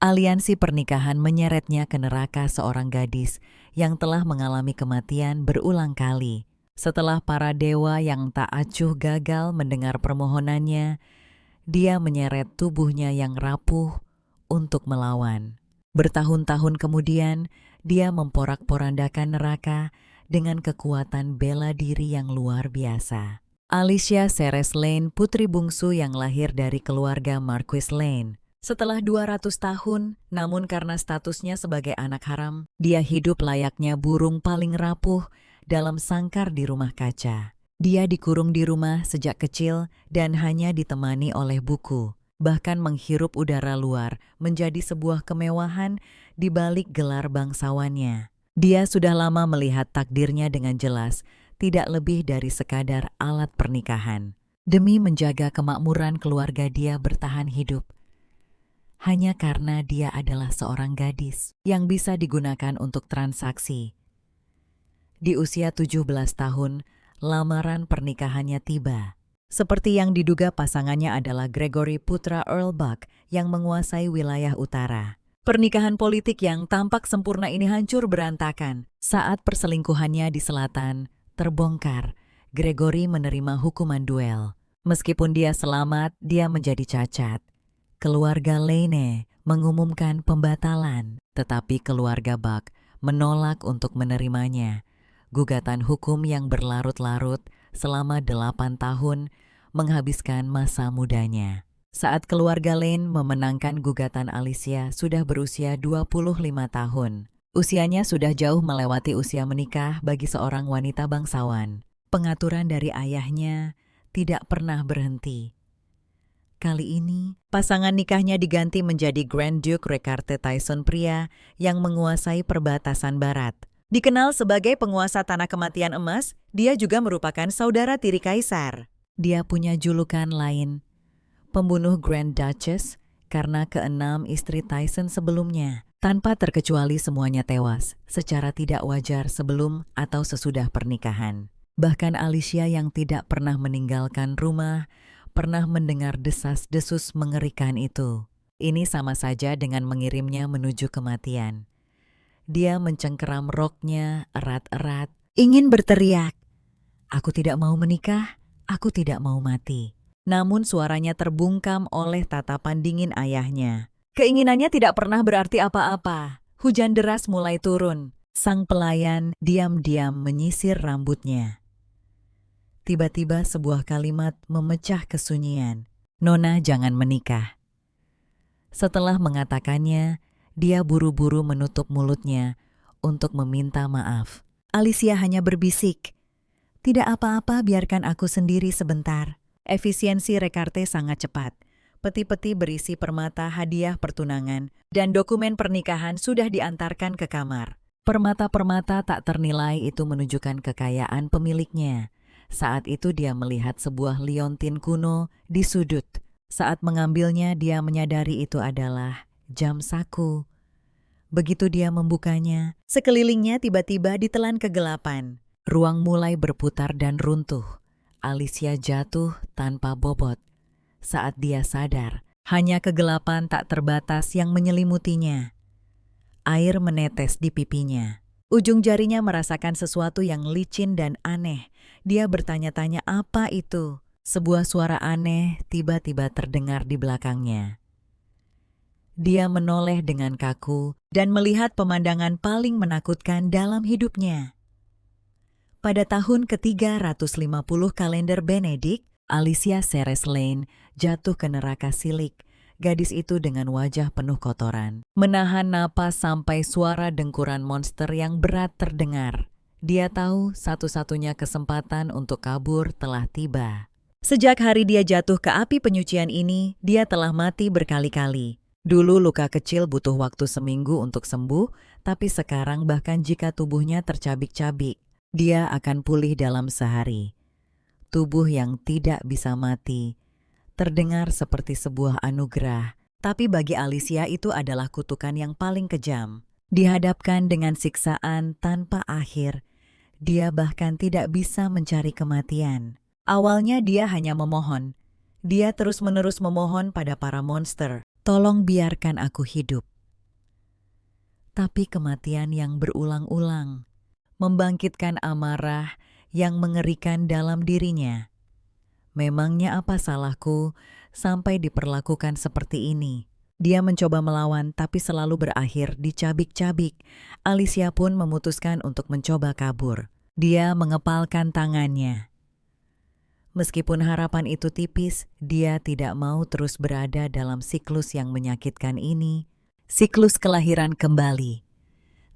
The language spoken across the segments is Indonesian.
Aliansi pernikahan menyeretnya ke neraka seorang gadis yang telah mengalami kematian berulang kali. Setelah para dewa yang tak acuh gagal mendengar permohonannya, dia menyeret tubuhnya yang rapuh untuk melawan. Bertahun-tahun kemudian, dia memporak-porandakan neraka dengan kekuatan bela diri yang luar biasa. Alicia Ceres Lane, putri bungsu yang lahir dari keluarga Marquis Lane. Setelah 200 tahun, namun karena statusnya sebagai anak haram, dia hidup layaknya burung paling rapuh dalam sangkar di rumah kaca. Dia dikurung di rumah sejak kecil dan hanya ditemani oleh buku. Bahkan menghirup udara luar menjadi sebuah kemewahan di balik gelar bangsawannya. Dia sudah lama melihat takdirnya dengan jelas, tidak lebih dari sekadar alat pernikahan. Demi menjaga kemakmuran keluarga dia bertahan hidup. Hanya karena dia adalah seorang gadis yang bisa digunakan untuk transaksi. Di usia 17 tahun, lamaran pernikahannya tiba. Seperti yang diduga pasangannya adalah Gregory putra Earl Buck yang menguasai wilayah utara. Pernikahan politik yang tampak sempurna ini hancur berantakan. Saat perselingkuhannya di selatan terbongkar, Gregory menerima hukuman duel. Meskipun dia selamat, dia menjadi cacat. Keluarga Lane mengumumkan pembatalan, tetapi keluarga Buck menolak untuk menerimanya. Gugatan hukum yang berlarut-larut selama 8 tahun menghabiskan masa mudanya. Saat keluarga Lane memenangkan gugatan, Alicia sudah berusia 25 tahun. Usianya sudah jauh melewati usia menikah bagi seorang wanita bangsawan. Pengaturan dari ayahnya tidak pernah berhenti. Kali ini, pasangan nikahnya diganti menjadi Grand Duke Recarte Tyson, pria yang menguasai perbatasan barat. Dikenal sebagai penguasa tanah kematian emas, dia juga merupakan saudara tiri kaisar. Dia punya julukan lain, pembunuh Grand Duchess, karena keenam istri Tyson sebelumnya. Tanpa terkecuali semuanya tewas secara tidak wajar sebelum atau sesudah pernikahan. Bahkan Alicia yang tidak pernah meninggalkan rumah, pernah mendengar desas-desus mengerikan itu. Ini sama saja dengan mengirimnya menuju kematian. Dia mencengkeram roknya erat-erat, ingin berteriak, "Aku tidak mau menikah, aku tidak mau mati." Namun suaranya terbungkam oleh tatapan dingin ayahnya. Keinginannya tidak pernah berarti apa-apa. Hujan deras mulai turun. Sang pelayan diam-diam menyisir rambutnya. Tiba-tiba sebuah kalimat memecah kesunyian. "Nona, jangan menikah." Setelah mengatakannya, dia buru-buru menutup mulutnya untuk meminta maaf. Alicia hanya berbisik, "Tidak apa-apa, biarkan aku sendiri sebentar." Efisiensi Recarte sangat cepat. Peti-peti berisi permata hadiah pertunangan dan dokumen pernikahan sudah diantarkan ke kamar. Permata-permata tak ternilai itu menunjukkan kekayaan pemiliknya. Saat itu dia melihat sebuah liontin kuno di sudut. Saat mengambilnya, dia menyadari itu adalah jam saku. Begitu dia membukanya, sekelilingnya tiba-tiba ditelan kegelapan. Ruang mulai berputar dan runtuh. Alicia jatuh tanpa bobot. Saat dia sadar, hanya kegelapan tak terbatas yang menyelimutinya. Air menetes di pipinya. Ujung jarinya merasakan sesuatu yang licin dan aneh. Dia bertanya-tanya apa itu. Sebuah suara aneh tiba-tiba terdengar di belakangnya. Dia menoleh dengan kaku dan melihat pemandangan paling menakutkan dalam hidupnya. Pada tahun ke-350 kalender Benedict, Alicia Ceres Lane jatuh ke neraka silik. Gadis itu dengan wajah penuh kotoran, menahan napas sampai suara dengkuran monster yang berat terdengar. Dia tahu satu-satunya kesempatan untuk kabur telah tiba. Sejak hari dia jatuh ke api penyucian ini, dia telah mati berkali-kali. Dulu luka kecil butuh waktu seminggu untuk sembuh, tapi sekarang bahkan jika tubuhnya tercabik-cabik, dia akan pulih dalam sehari. Tubuh yang tidak bisa mati terdengar seperti sebuah anugerah, tapi bagi Alicia itu adalah kutukan yang paling kejam. Dihadapkan dengan siksaan tanpa akhir, dia bahkan tidak bisa mencari kematian. Awalnya dia hanya memohon. Dia terus-menerus memohon pada para monster, "Tolong biarkan aku hidup. tapi kematian yang berulang-ulang, membangkitkan amarah yang mengerikan dalam dirinya. Memangnya apa salahku sampai diperlakukan seperti ini? Dia mencoba melawan tapi selalu berakhir dicabik-cabik. Alicia pun memutuskan untuk mencoba kabur. Dia mengepalkan tangannya. Meskipun harapan itu tipis, dia tidak mau terus berada dalam siklus yang menyakitkan ini. Siklus kelahiran kembali.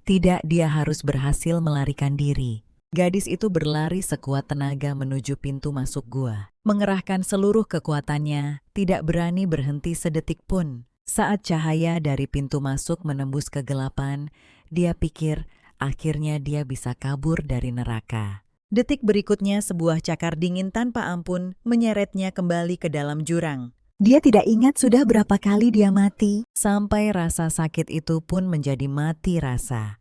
Tidak, dia harus berhasil melarikan diri. Gadis itu berlari sekuat tenaga menuju pintu masuk gua. Mengerahkan seluruh kekuatannya, tidak berani berhenti sedetik pun. Saat cahaya dari pintu masuk menembus kegelapan, dia pikir akhirnya dia bisa kabur dari neraka. Detik berikutnya sebuah cakar dingin tanpa ampun menyeretnya kembali ke dalam jurang. Dia tidak ingat sudah berapa kali dia mati, sampai rasa sakit itu pun menjadi mati rasa.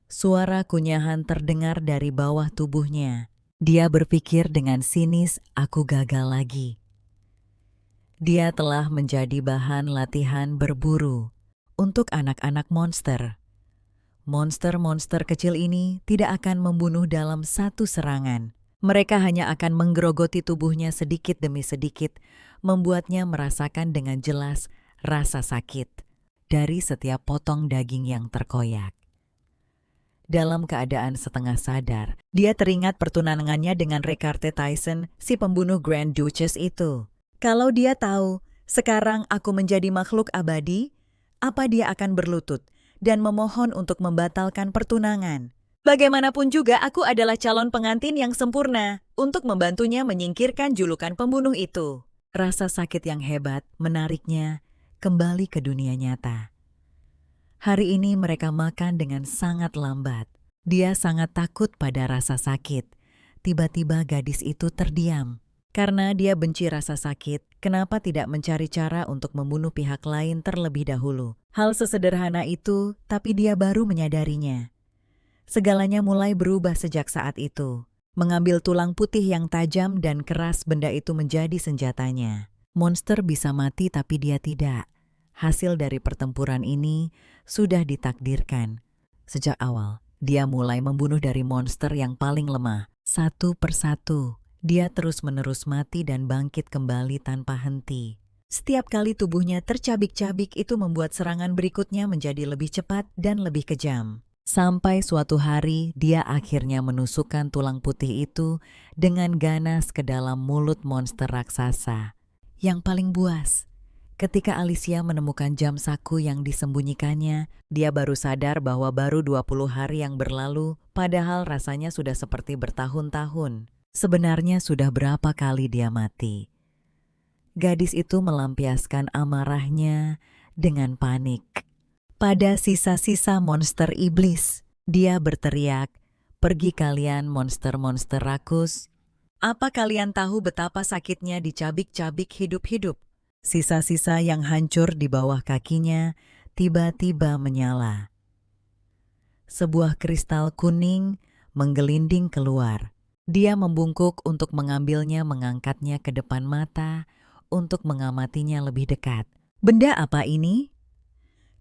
Suara kunyahan terdengar dari bawah tubuhnya. Dia berpikir dengan sinis, aku gagal lagi. Dia telah menjadi bahan latihan berburu untuk anak-anak monster. Monster-monster kecil ini tidak akan membunuh dalam satu serangan. Mereka hanya akan menggerogoti tubuhnya sedikit demi sedikit, membuatnya merasakan dengan jelas rasa sakit dari setiap potong daging yang terkoyak. Dalam keadaan setengah sadar, dia teringat pertunangannya dengan Recarte Tyson, si pembunuh Grand Duchess itu. Kalau dia tahu, sekarang aku menjadi makhluk abadi, apa dia akan berlutut dan memohon untuk membatalkan pertunangan? Bagaimanapun juga aku adalah calon pengantin yang sempurna untuk membantunya menyingkirkan julukan pembunuh itu. Rasa sakit yang hebat menariknya kembali ke dunia nyata. Hari ini mereka makan dengan sangat lambat. Dia sangat takut pada rasa sakit. Tiba-tiba gadis itu terdiam. Karena dia benci rasa sakit, kenapa tidak mencari cara untuk membunuh pihak lain terlebih dahulu? Hal sesederhana itu, tapi dia baru menyadarinya. Segalanya mulai berubah sejak saat itu. Mengambil tulang putih yang tajam dan keras, benda itu menjadi senjatanya. Monster bisa mati tapi dia tidak. Hasil dari pertempuran ini sudah ditakdirkan. Sejak awal, dia mulai membunuh dari monster yang paling lemah. Satu persatu, dia terus-menerus mati dan bangkit kembali tanpa henti. Setiap kali tubuhnya tercabik-cabik itu membuat serangan berikutnya menjadi lebih cepat dan lebih kejam. Sampai suatu hari, dia akhirnya menusukkan tulang putih itu dengan ganas ke dalam mulut monster raksasa. Yang paling buas. Ketika Alicia menemukan jam saku yang disembunyikannya, dia baru sadar bahwa baru 20 hari yang berlalu, padahal rasanya sudah seperti bertahun-tahun. Sebenarnya sudah berapa kali dia mati? Gadis itu melampiaskan amarahnya dengan panik. Pada sisa-sisa monster iblis, dia berteriak, "Pergi kalian monster-monster rakus. Apa kalian tahu betapa sakitnya dicabik-cabik hidup-hidup?" Sisa-sisa yang hancur di bawah kakinya tiba-tiba menyala. Sebuah kristal kuning menggelinding keluar. Dia membungkuk untuk mengambilnya, mengangkatnya ke depan mata untuk mengamatinya lebih dekat. Benda apa ini?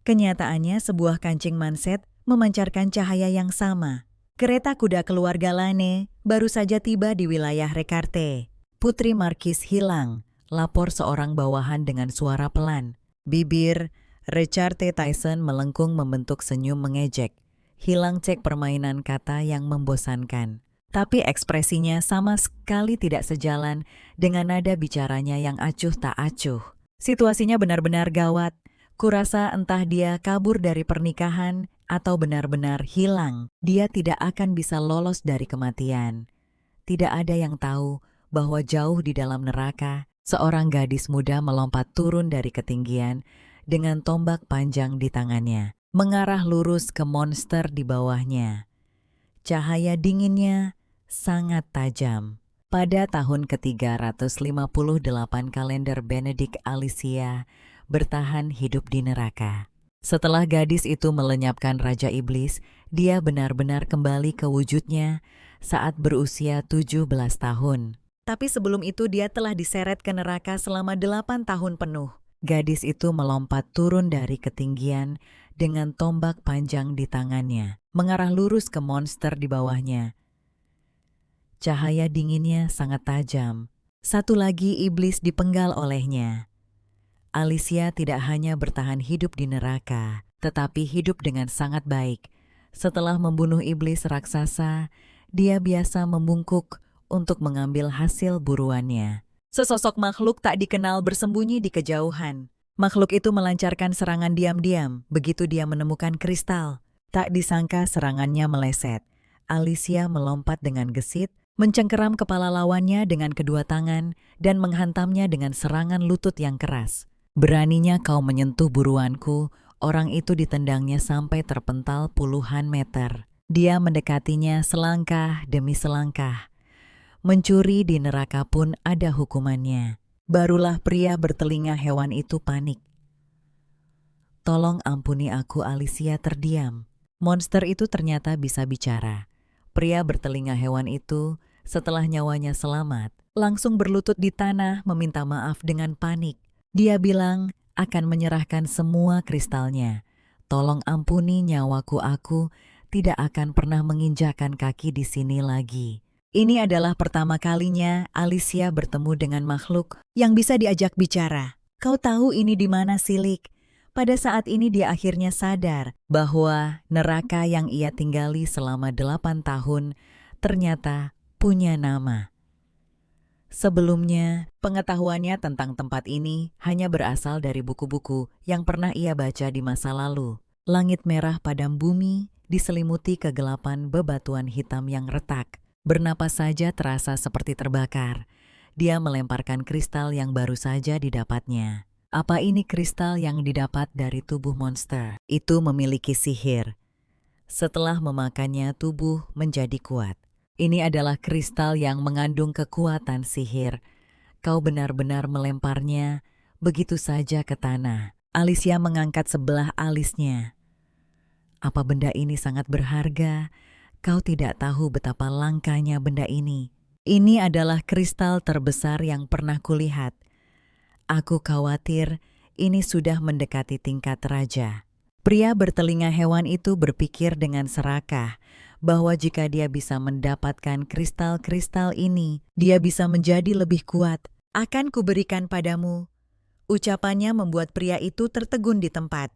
Kenyataannya sebuah kancing manset memancarkan cahaya yang sama. Kereta kuda keluarga Lane baru saja tiba di wilayah Recarte. Putri Markis hilang. Lapor seorang bawahan dengan suara pelan. Bibir Recarte Tyson melengkung membentuk senyum mengejek. Hilang cek permainan kata yang membosankan. Tapi ekspresinya sama sekali tidak sejalan dengan nada bicaranya yang acuh tak acuh. Situasinya benar-benar gawat. Kurasa entah dia kabur dari pernikahan atau benar-benar hilang. Dia tidak akan bisa lolos dari kematian. Tidak ada yang tahu bahwa jauh di dalam neraka, seorang gadis muda melompat turun dari ketinggian dengan tombak panjang di tangannya, mengarah lurus ke monster di bawahnya. Cahaya dinginnya sangat tajam. Pada tahun ke-358 kalender Benedict, Alicia bertahan hidup di neraka. Setelah gadis itu melenyapkan Raja Iblis, dia benar-benar kembali ke wujudnya saat berusia 17 tahun. Tapi sebelum itu dia telah diseret ke neraka selama 8 tahun penuh. Gadis itu melompat turun dari ketinggian dengan tombak panjang di tangannya, mengarah lurus ke monster di bawahnya. Cahaya dinginnya sangat tajam. Satu lagi iblis dipenggal olehnya. Alicia tidak hanya bertahan hidup di neraka, tetapi hidup dengan sangat baik. Setelah membunuh iblis raksasa, dia biasa membungkuk untuk mengambil hasil buruannya. Sesosok makhluk tak dikenal bersembunyi di kejauhan. Makhluk itu melancarkan serangan diam-diam begitu dia menemukan kristal. Tak disangka serangannya meleset. Alicia melompat dengan gesit, mencengkeram kepala lawannya dengan kedua tangan, dan menghantamnya dengan serangan lutut yang keras. Beraninya kau menyentuh buruanku, orang itu ditendangnya sampai terpental puluhan meter. Dia mendekatinya selangkah demi selangkah. Mencuri di neraka pun ada hukumannya. Barulah pria bertelinga hewan itu panik. Tolong ampuni aku, Alicia terdiam. Monster itu ternyata bisa bicara. Pria bertelinga hewan itu, setelah nyawanya selamat, langsung berlutut di tanah meminta maaf dengan panik. Dia bilang akan menyerahkan semua kristalnya. Tolong ampuni nyawaku, aku tidak akan pernah menginjakan kaki di sini lagi. Ini adalah pertama kalinya Alicia bertemu dengan makhluk yang bisa diajak bicara. Kau tahu ini di mana, Silik? Pada saat ini dia akhirnya sadar bahwa neraka yang ia tinggali selama 8 tahun ternyata punya nama. Sebelumnya, pengetahuannya tentang tempat ini hanya berasal dari buku-buku yang pernah ia baca di masa lalu. Langit merah padam bumi diselimuti kegelapan bebatuan hitam yang retak. Bernapas saja terasa seperti terbakar. Dia melemparkan kristal yang baru saja didapatnya. Apa ini kristal yang didapat dari tubuh monster? Itu memiliki sihir. Setelah memakannya, tubuh menjadi kuat. Ini adalah kristal yang mengandung kekuatan sihir. Kau benar-benar melemparnya begitu saja ke tanah. Alicia mengangkat sebelah alisnya. Apa benda ini sangat berharga? Kau tidak tahu betapa langkanya benda ini. Ini adalah kristal terbesar yang pernah kulihat. Aku khawatir ini sudah mendekati tingkat raja. Pria bertelinga hewan itu berpikir dengan serakah bahwa jika dia bisa mendapatkan kristal-kristal ini, dia bisa menjadi lebih kuat. Akan kuberikan padamu. Ucapannya membuat pria itu tertegun di tempat.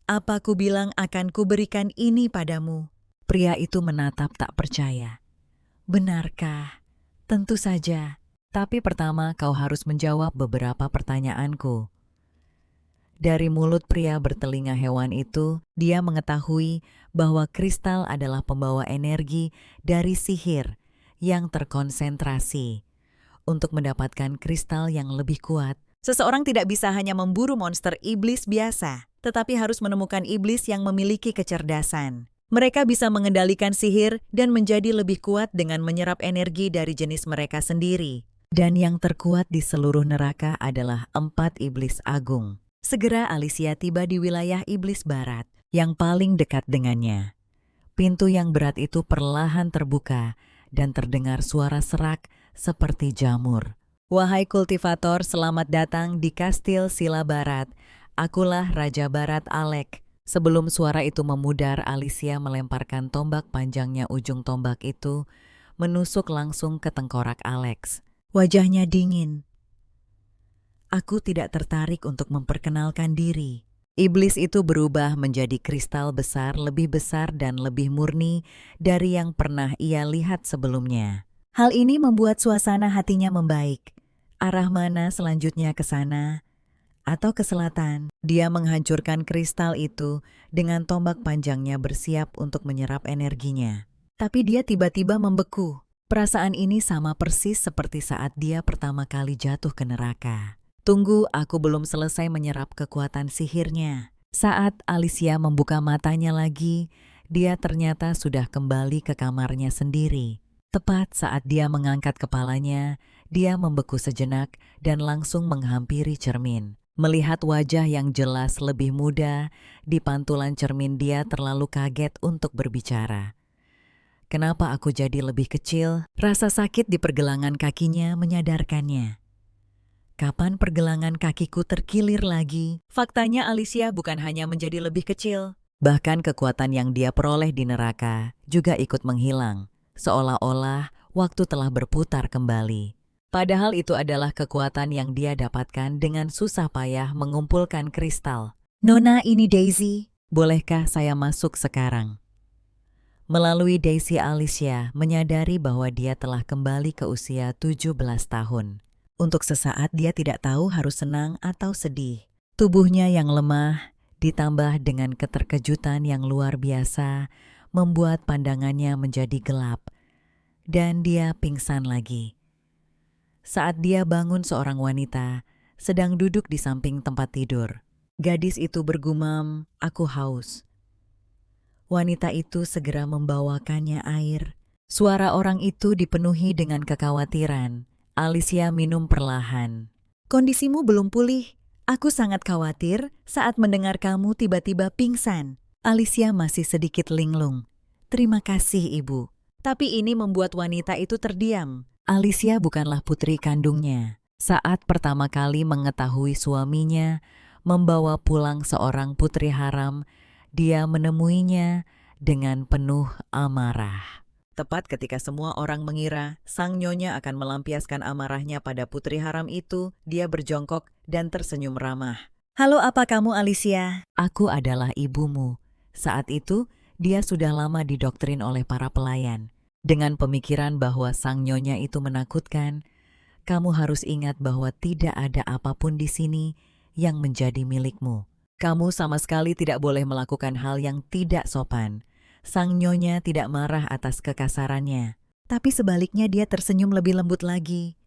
Apa ku bilang akan kuberikan ini padamu? Pria itu menatap tak percaya. Benarkah? Tentu saja. Tapi pertama kau harus menjawab beberapa pertanyaanku. Dari mulut pria bertelinga hewan itu, dia mengetahui bahwa kristal adalah pembawa energi dari sihir yang terkonsentrasi. Untuk mendapatkan kristal yang lebih kuat, seseorang tidak bisa hanya memburu monster iblis biasa, tetapi harus menemukan iblis yang memiliki kecerdasan. Mereka bisa mengendalikan sihir dan menjadi lebih kuat dengan menyerap energi dari jenis mereka sendiri. Dan yang terkuat di seluruh neraka adalah 4 iblis agung. Segera Alicia tiba di wilayah iblis barat yang paling dekat dengannya. Pintu yang berat itu perlahan terbuka dan terdengar suara serak seperti jamur. Wahai kultivator, selamat datang di Kastil Sila Barat. Akulah Raja Barat Alek. Sebelum suara itu memudar, Alicia melemparkan tombak panjangnya. Ujung tombak itu menusuk langsung ke tengkorak Alex. Wajahnya dingin. Aku tidak tertarik untuk memperkenalkan diri. Iblis itu berubah menjadi kristal besar, lebih besar dan lebih murni dari yang pernah ia lihat sebelumnya. Hal ini membuat suasana hatinya membaik. Arah mana selanjutnya, ke sana atau ke selatan? Dia menghancurkan kristal itu dengan tombak panjangnya, bersiap untuk menyerap energinya. Tapi dia tiba-tiba membeku. Perasaan ini sama persis seperti saat dia pertama kali jatuh ke neraka. Tunggu, aku belum selesai menyerap kekuatan sihirnya. Saat Alicia membuka matanya lagi, dia ternyata sudah kembali ke kamarnya sendiri. Tepat saat dia mengangkat kepalanya, dia membeku sejenak dan langsung menghampiri cermin. Melihat wajah yang jelas lebih muda di pantulan cermin, dia terlalu kaget untuk berbicara. Kenapa aku jadi lebih kecil? Rasa sakit di pergelangan kakinya menyadarkannya. Kapan pergelangan kakiku terkilir lagi? Faktanya Alicia bukan hanya menjadi lebih kecil. Bahkan kekuatan yang dia peroleh di neraka juga ikut menghilang. Seolah-olah waktu telah berputar kembali. Padahal itu adalah kekuatan yang dia dapatkan dengan susah payah mengumpulkan kristal. Nona, ini Daisy. Bolehkah saya masuk sekarang? Melalui Daisy, Alicia menyadari bahwa dia telah kembali ke usia 17 tahun. Untuk sesaat dia tidak tahu harus senang atau sedih. Tubuhnya yang lemah, ditambah dengan keterkejutan yang luar biasa, membuat pandangannya menjadi gelap. Dan dia pingsan lagi. Saat dia bangun, seorang wanita sedang duduk di samping tempat tidur. Gadis itu bergumam, "Aku haus." Wanita itu segera membawakannya air. Suara orang itu dipenuhi dengan kekhawatiran. Alicia minum perlahan. "Kondisimu belum pulih. Aku sangat khawatir saat mendengar kamu tiba-tiba pingsan." Alicia masih sedikit linglung. "Terima kasih, Ibu." Tapi ini membuat wanita itu terdiam. Alicia bukanlah putri kandungnya. Saat pertama kali mengetahui suaminya membawa pulang seorang putri haram, dia menemuinya dengan penuh amarah. Tepat ketika semua orang mengira sang nyonya akan melampiaskan amarahnya pada putri haram itu, dia berjongkok dan tersenyum ramah. "Halo, apa kamu, Alicia?" "Aku adalah ibumu." Saat itu, dia sudah lama didoktrin oleh para pelayan. Dengan pemikiran bahwa sang nyonya itu menakutkan, "Kamu harus ingat bahwa tidak ada apapun di sini yang menjadi milikmu. Kamu sama sekali tidak boleh melakukan hal yang tidak sopan." Sang nyonya tidak marah atas kekasarannya, tapi sebaliknya dia tersenyum lebih lembut lagi.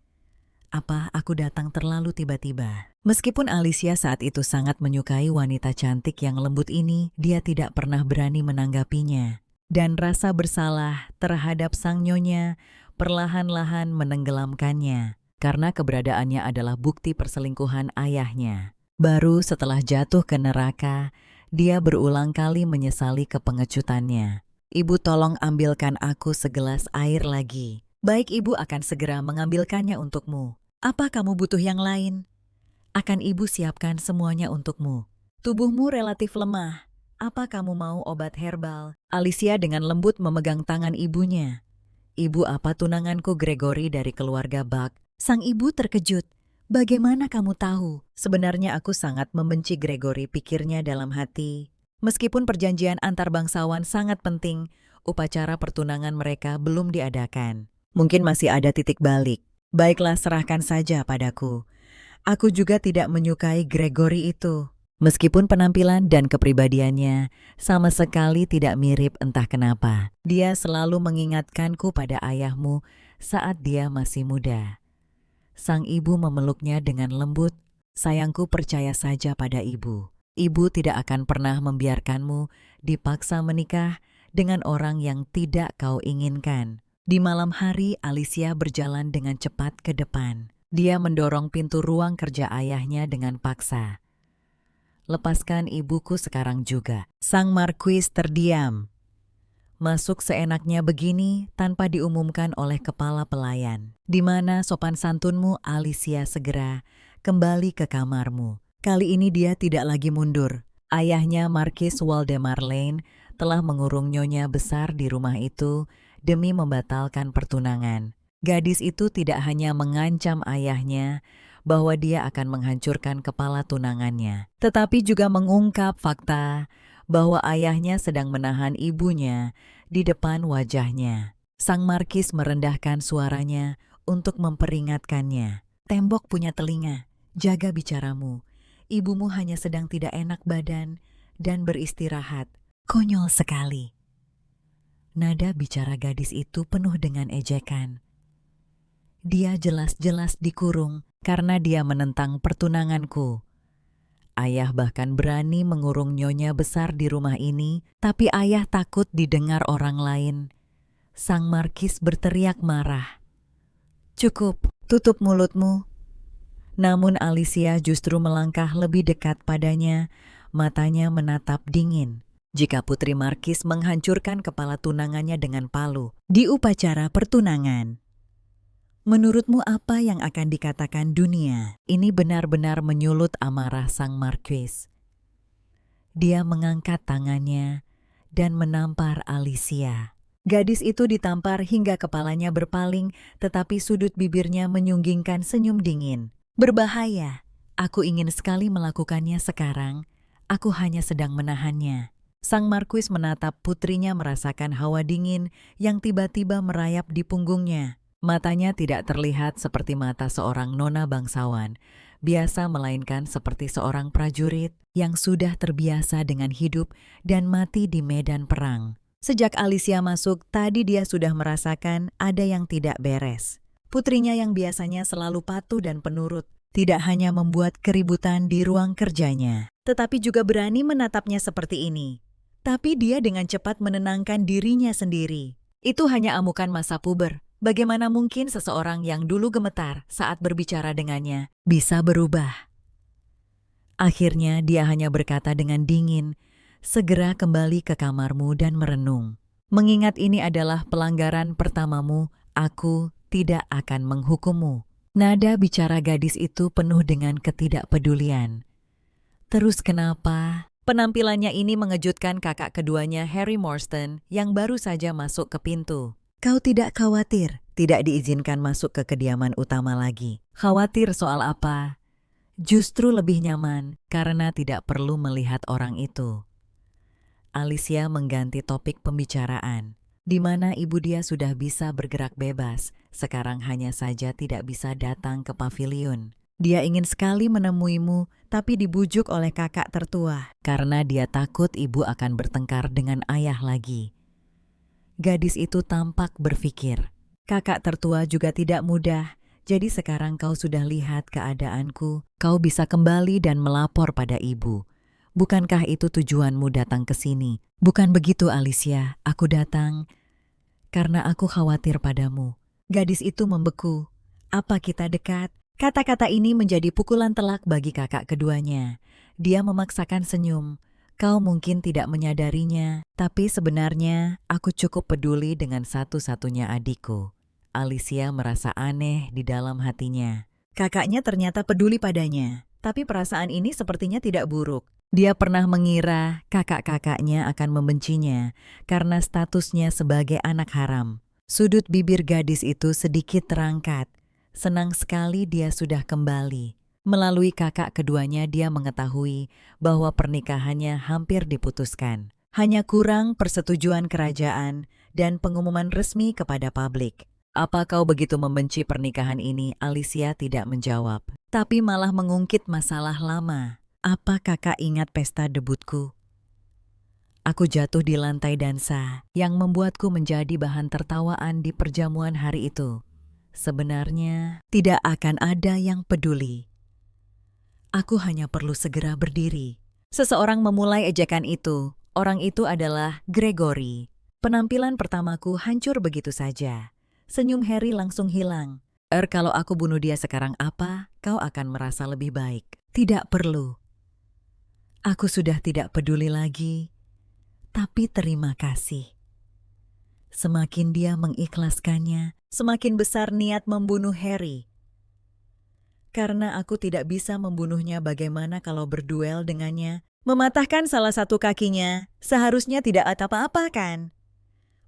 "Apa aku datang terlalu tiba-tiba?" Meskipun Alicia saat itu sangat menyukai wanita cantik yang lembut ini, dia tidak pernah berani menanggapinya. Dan rasa bersalah terhadap sang nyonya perlahan-lahan menenggelamkannya, karena keberadaannya adalah bukti perselingkuhan ayahnya. Baru setelah jatuh ke neraka, dia berulang kali menyesali kepengecutannya. "Ibu, tolong ambilkan aku segelas air lagi." "Baik, Ibu akan segera mengambilkannya untukmu. Apa kamu butuh yang lain?" "Akan Ibu siapkan semuanya untukmu." "Tubuhmu relatif lemah. Apa kamu mau obat herbal?" Alicia dengan lembut memegang tangan ibunya. "Ibu, apa tunanganku Gregory dari keluarga Buck?" Sang ibu terkejut. "Bagaimana kamu tahu?" "Sebenarnya aku sangat membenci Gregory," pikirnya dalam hati. Meskipun perjanjian antar bangsawan sangat penting, upacara pertunangan mereka belum diadakan. Mungkin masih ada titik balik. "Baiklah, serahkan saja padaku. Aku juga tidak menyukai Gregory itu." Meskipun penampilan dan kepribadiannya sama sekali tidak mirip, entah kenapa dia selalu mengingatkanku pada ayahmu saat dia masih muda. Sang ibu memeluknya dengan lembut. "Sayangku, percaya saja pada ibu. Ibu tidak akan pernah membiarkanmu dipaksa menikah dengan orang yang tidak kau inginkan." Di malam hari, Alicia berjalan dengan cepat ke depan. Dia mendorong pintu ruang kerja ayahnya dengan paksa. "Lepaskan ibuku sekarang juga." Sang Marquis terdiam. Masuk seenaknya begini tanpa diumumkan oleh kepala pelayan. "Di mana sopan santunmu, Alicia? Segera kembali ke kamarmu." Kali ini dia tidak lagi mundur. Ayahnya, Marquis Waldemar Lane, telah mengurung nyonya besar di rumah itu demi membatalkan pertunangan. Gadis itu tidak hanya mengancam ayahnya bahwa dia akan menghancurkan kepala tunangannya, tetapi juga mengungkap fakta bahwa ayahnya sedang menahan ibunya di depan wajahnya. Sang Markis merendahkan suaranya untuk memperingatkannya. "Tembok punya telinga, jaga bicaramu. Ibumu hanya sedang tidak enak badan dan beristirahat." Konyol sekali. Nada bicara gadis itu penuh dengan ejekan. Dia jelas-jelas dikurung karena dia menentang pertunanganku. Ayah bahkan berani mengurung nyonya besar di rumah ini, tapi ayah takut didengar orang lain. Sang Markis berteriak marah. "Cukup, tutup mulutmu." Namun Alicia justru melangkah lebih dekat padanya, matanya menatap dingin. Jika Putri Markis menghancurkan kepala tunangannya dengan palu di upacara pertunangan, Menurutmu apa yang akan dikatakan dunia? Ini benar-benar menyulut amarah sang Marquis. Dia mengangkat tangannya dan menampar Alicia. Gadis itu ditampar hingga kepalanya berpaling, tetapi sudut bibirnya menyunggingkan senyum dingin. Berbahaya. Aku ingin sekali melakukannya sekarang. Aku hanya sedang menahannya. Sang Marquis menatap putrinya merasakan hawa dingin yang tiba-tiba merayap di punggungnya. Matanya tidak terlihat seperti mata seorang nona bangsawan, biasa melainkan seperti seorang prajurit yang sudah terbiasa dengan hidup dan mati di medan perang. Sejak Alicia masuk, tadi dia sudah merasakan ada yang tidak beres. Putrinya yang biasanya selalu patuh dan penurut, tidak hanya membuat keributan di ruang kerjanya, tetapi juga berani menatapnya seperti ini. Tapi dia dengan cepat menenangkan dirinya sendiri. Itu hanya amukan masa puber. Bagaimana mungkin seseorang yang dulu gemetar saat berbicara dengannya bisa berubah? Akhirnya dia hanya berkata dengan dingin, "Segera kembali ke kamarmu dan merenung. Mengingat ini adalah pelanggaran pertamamu, aku tidak akan menghukummu." Nada bicara gadis itu penuh dengan ketidakpedulian. Terus kenapa? Penampilannya ini mengejutkan kakak keduanya Harry Morstan yang baru saja masuk ke pintu. Kau tidak khawatir, tidak diizinkan masuk ke kediaman utama lagi. Khawatir soal apa? Justru lebih nyaman karena tidak perlu melihat orang itu. Alicia mengganti topik pembicaraan, di mana ibu dia sudah bisa bergerak bebas, sekarang hanya saja tidak bisa datang ke pavilion. Dia ingin sekali menemuimu, tapi dibujuk oleh kakak tertua, karena dia takut ibu akan bertengkar dengan ayah lagi. Gadis itu tampak berpikir, kakak tertua juga tidak mudah, jadi sekarang kau sudah lihat keadaanku, kau bisa kembali dan melapor pada ibu. Bukankah itu tujuanmu datang ke sini? Bukan begitu, Alicia, aku datang karena aku khawatir padamu. Gadis itu membeku. Apa kita dekat? Kata-kata ini menjadi pukulan telak bagi kakak keduanya. Dia memaksakan senyum. Kau mungkin tidak menyadarinya, tapi sebenarnya aku cukup peduli dengan satu-satunya adikku. Alicia merasa aneh di dalam hatinya. Kakaknya ternyata peduli padanya, tapi perasaan ini sepertinya tidak buruk. Dia pernah mengira kakak-kakaknya akan membencinya karena statusnya sebagai anak haram. Sudut bibir gadis itu sedikit terangkat. Senang sekali dia sudah kembali. Melalui kakak keduanya dia mengetahui bahwa pernikahannya hampir diputuskan. Hanya kurang persetujuan kerajaan dan pengumuman resmi kepada publik. Apa kau begitu membenci pernikahan ini? Alicia tidak menjawab, tapi malah mengungkit masalah lama. Apa kakak ingat pesta debutku? Aku jatuh di lantai dansa yang membuatku menjadi bahan tertawaan di perjamuan hari itu. Sebenarnya tidak akan ada yang peduli. Aku hanya perlu segera berdiri. Seseorang memulai ejekan itu. Orang itu adalah Gregory. Penampilan pertamaku hancur begitu saja. Senyum Harry langsung hilang. Kalau aku bunuh dia sekarang apa? Kau akan merasa lebih baik. Tidak perlu. Aku sudah tidak peduli lagi. Tapi terima kasih. Semakin dia mengikhlaskannya, semakin besar niat membunuh Harry. Karena aku tidak bisa membunuhnya, bagaimana kalau berduel dengannya? Mematahkan salah satu kakinya, seharusnya tidak apa-apa kan?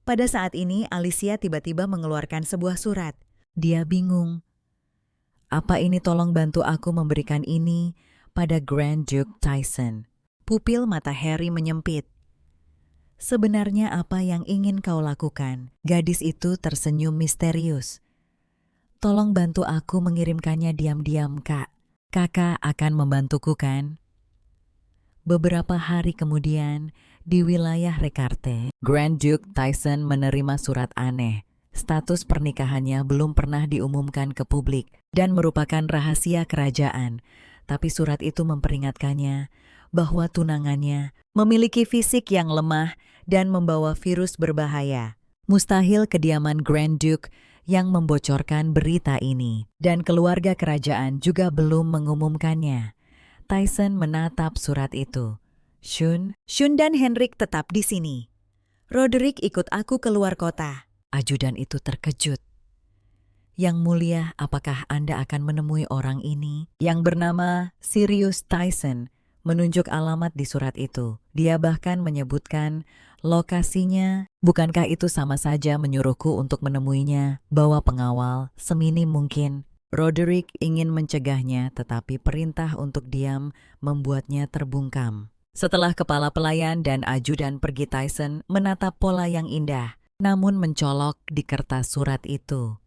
Pada saat ini Alicia tiba-tiba mengeluarkan sebuah surat. Dia bingung. Apa ini? Tolong bantu aku memberikan ini pada Grand Duke Tyson. Pupil mata Harry menyempit. Sebenarnya apa yang ingin kau lakukan? Gadis itu tersenyum misterius. Tolong bantu aku mengirimkannya diam-diam, Kak. Kakak akan membantuku kan? Beberapa hari kemudian, di wilayah Recarte, Grand Duke Tyson menerima surat aneh. Status pernikahannya belum pernah diumumkan ke publik dan merupakan rahasia kerajaan. Tapi surat itu memperingatkannya bahwa tunangannya memiliki fisik yang lemah dan membawa virus berbahaya. Mustahil kediaman Grand Duke yang membocorkan berita ini, dan keluarga kerajaan juga belum mengumumkannya. Tyson menatap surat itu. Shun dan Henrik tetap di sini. Roderick ikut aku keluar kota. Ajudan itu terkejut. Yang mulia, apakah Anda akan menemui orang ini yang bernama Sirius Tyson? Menunjuk alamat di surat itu. Dia bahkan menyebutkan lokasinya. Bukankah itu sama saja menyuruhku untuk menemuinya? Bawa pengawal seminim mungkin. Roderick ingin mencegahnya, tetapi perintah untuk diam membuatnya terbungkam. Setelah kepala pelayan dan ajudan pergi, Tyson menatap pola yang indah, namun mencolok di kertas surat itu.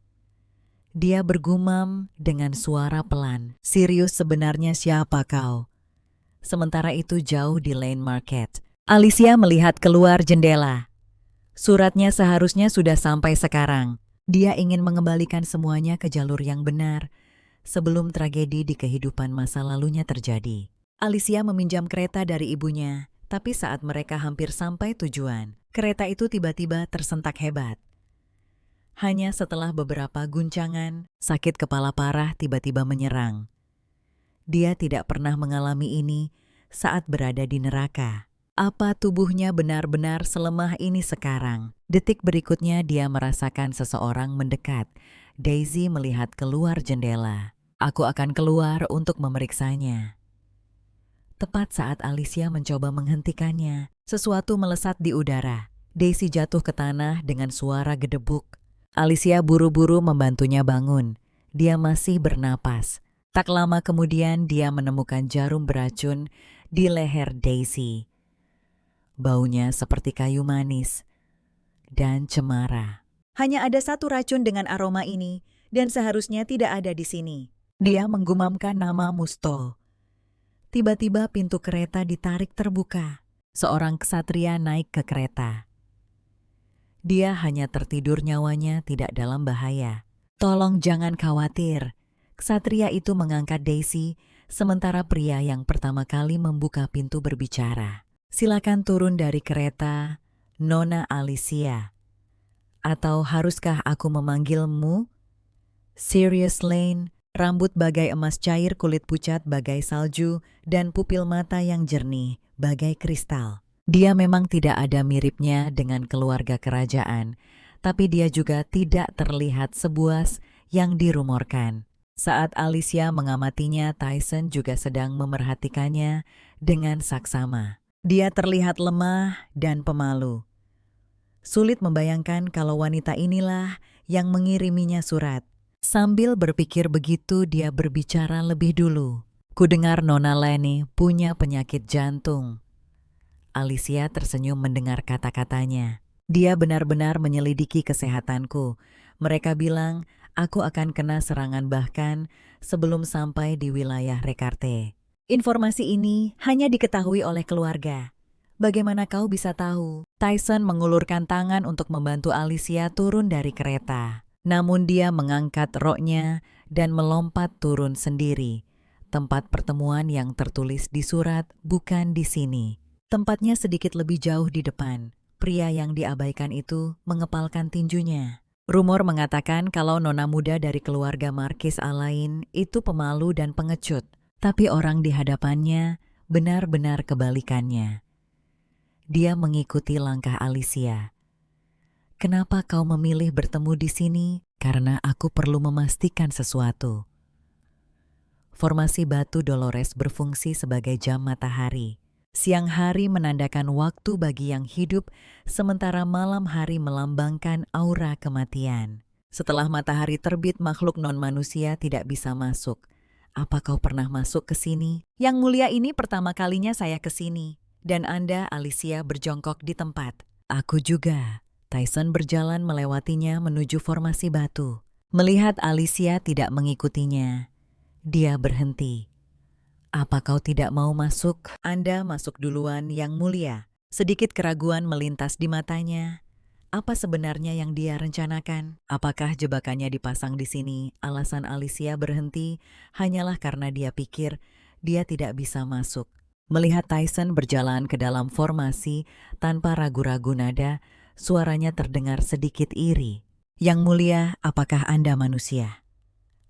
Dia bergumam dengan suara pelan, "Sirius, sebenarnya siapa kau?" Sementara itu jauh di Lane Market, Alicia melihat keluar jendela. Suratnya seharusnya sudah sampai sekarang. Dia ingin mengembalikan semuanya ke jalur yang benar sebelum tragedi di kehidupan masa lalunya terjadi. Alicia meminjam kereta dari ibunya, tapi saat mereka hampir sampai tujuan, kereta itu tiba-tiba tersentak hebat. Hanya setelah beberapa guncangan, sakit kepala parah tiba-tiba menyerang. Dia tidak pernah mengalami ini saat berada di neraka. Apa tubuhnya benar-benar selemah ini sekarang? Detik berikutnya dia merasakan seseorang mendekat. Daisy melihat keluar jendela. "Aku akan keluar untuk memeriksanya." Tepat saat Alicia mencoba menghentikannya, sesuatu melesat di udara. Daisy jatuh ke tanah dengan suara gedebuk. Alicia buru-buru membantunya bangun. Dia masih bernapas. Tak lama kemudian dia menemukan jarum beracun di leher Daisy. Baunya seperti kayu manis dan cemara. "Hanya ada satu racun dengan aroma ini, dan seharusnya tidak ada di sini." Dia menggumamkan nama Musto. Tiba-tiba pintu kereta ditarik terbuka. Seorang ksatria naik ke kereta. Dia hanya tertidur, nyawanya tidak dalam bahaya. "Tolong jangan khawatir." Ksatria itu mengangkat Daisy, sementara pria yang pertama kali membuka pintu berbicara. "Silakan turun dari kereta, Nona Alicia. Atau haruskah aku memanggilmu?" Sirius Lane, rambut bagai emas cair, kulit pucat bagai salju, dan pupil mata yang jernih bagai kristal. Dia memang tidak ada miripnya dengan keluarga kerajaan, tapi dia juga tidak terlihat sebuas yang dirumorkan. Saat Alicia mengamatinya, Tyson juga sedang memerhatikannya dengan saksama. Dia terlihat lemah dan pemalu. Sulit membayangkan kalau wanita inilah yang mengiriminya surat. Sambil berpikir begitu, dia berbicara lebih dulu. "Kudengar Nona Leni punya penyakit jantung." Alicia tersenyum mendengar kata-katanya. "Dia benar-benar menyelidiki kesehatanku. Mereka bilang aku akan kena serangan bahkan sebelum sampai di wilayah Rekarte. Informasi ini hanya diketahui oleh keluarga. Bagaimana kau bisa tahu?" Tyson mengulurkan tangan untuk membantu Alicia turun dari kereta. Namun dia mengangkat roknya dan melompat turun sendiri. Tempat pertemuan yang tertulis di surat bukan di sini. Tempatnya sedikit lebih jauh di depan. Pria yang diabaikan itu mengepalkan tinjunya. Rumor mengatakan kalau nona muda dari keluarga Markis Alain itu pemalu dan pengecut. Tapi orang di hadapannya benar-benar kebalikannya. Dia mengikuti langkah Alicia. "Kenapa kau memilih bertemu di sini?" "Karena aku perlu memastikan sesuatu." Formasi batu Dolores berfungsi sebagai jam matahari. Siang hari menandakan waktu bagi yang hidup, sementara malam hari melambangkan aura kematian. Setelah matahari terbit, makhluk non-manusia tidak bisa masuk. "Apa kau pernah masuk ke sini?" "Yang mulia, ini pertama kalinya saya ke sini." "Dan Anda?" Alicia berjongkok di tempat. "Aku juga." Tyson berjalan melewatinya menuju formasi batu. Melihat Alicia tidak mengikutinya, dia berhenti. "Apa kau tidak mau masuk?" "Anda masuk duluan, Yang Mulia." Sedikit keraguan melintas di matanya. Apa sebenarnya yang dia rencanakan? Apakah jebakannya dipasang di sini? Alasan Alicia berhenti hanyalah karena dia pikir dia tidak bisa masuk. Melihat Tyson berjalan ke dalam formasi tanpa ragu-ragu nada, suaranya terdengar sedikit iri. "Yang Mulia, apakah Anda manusia?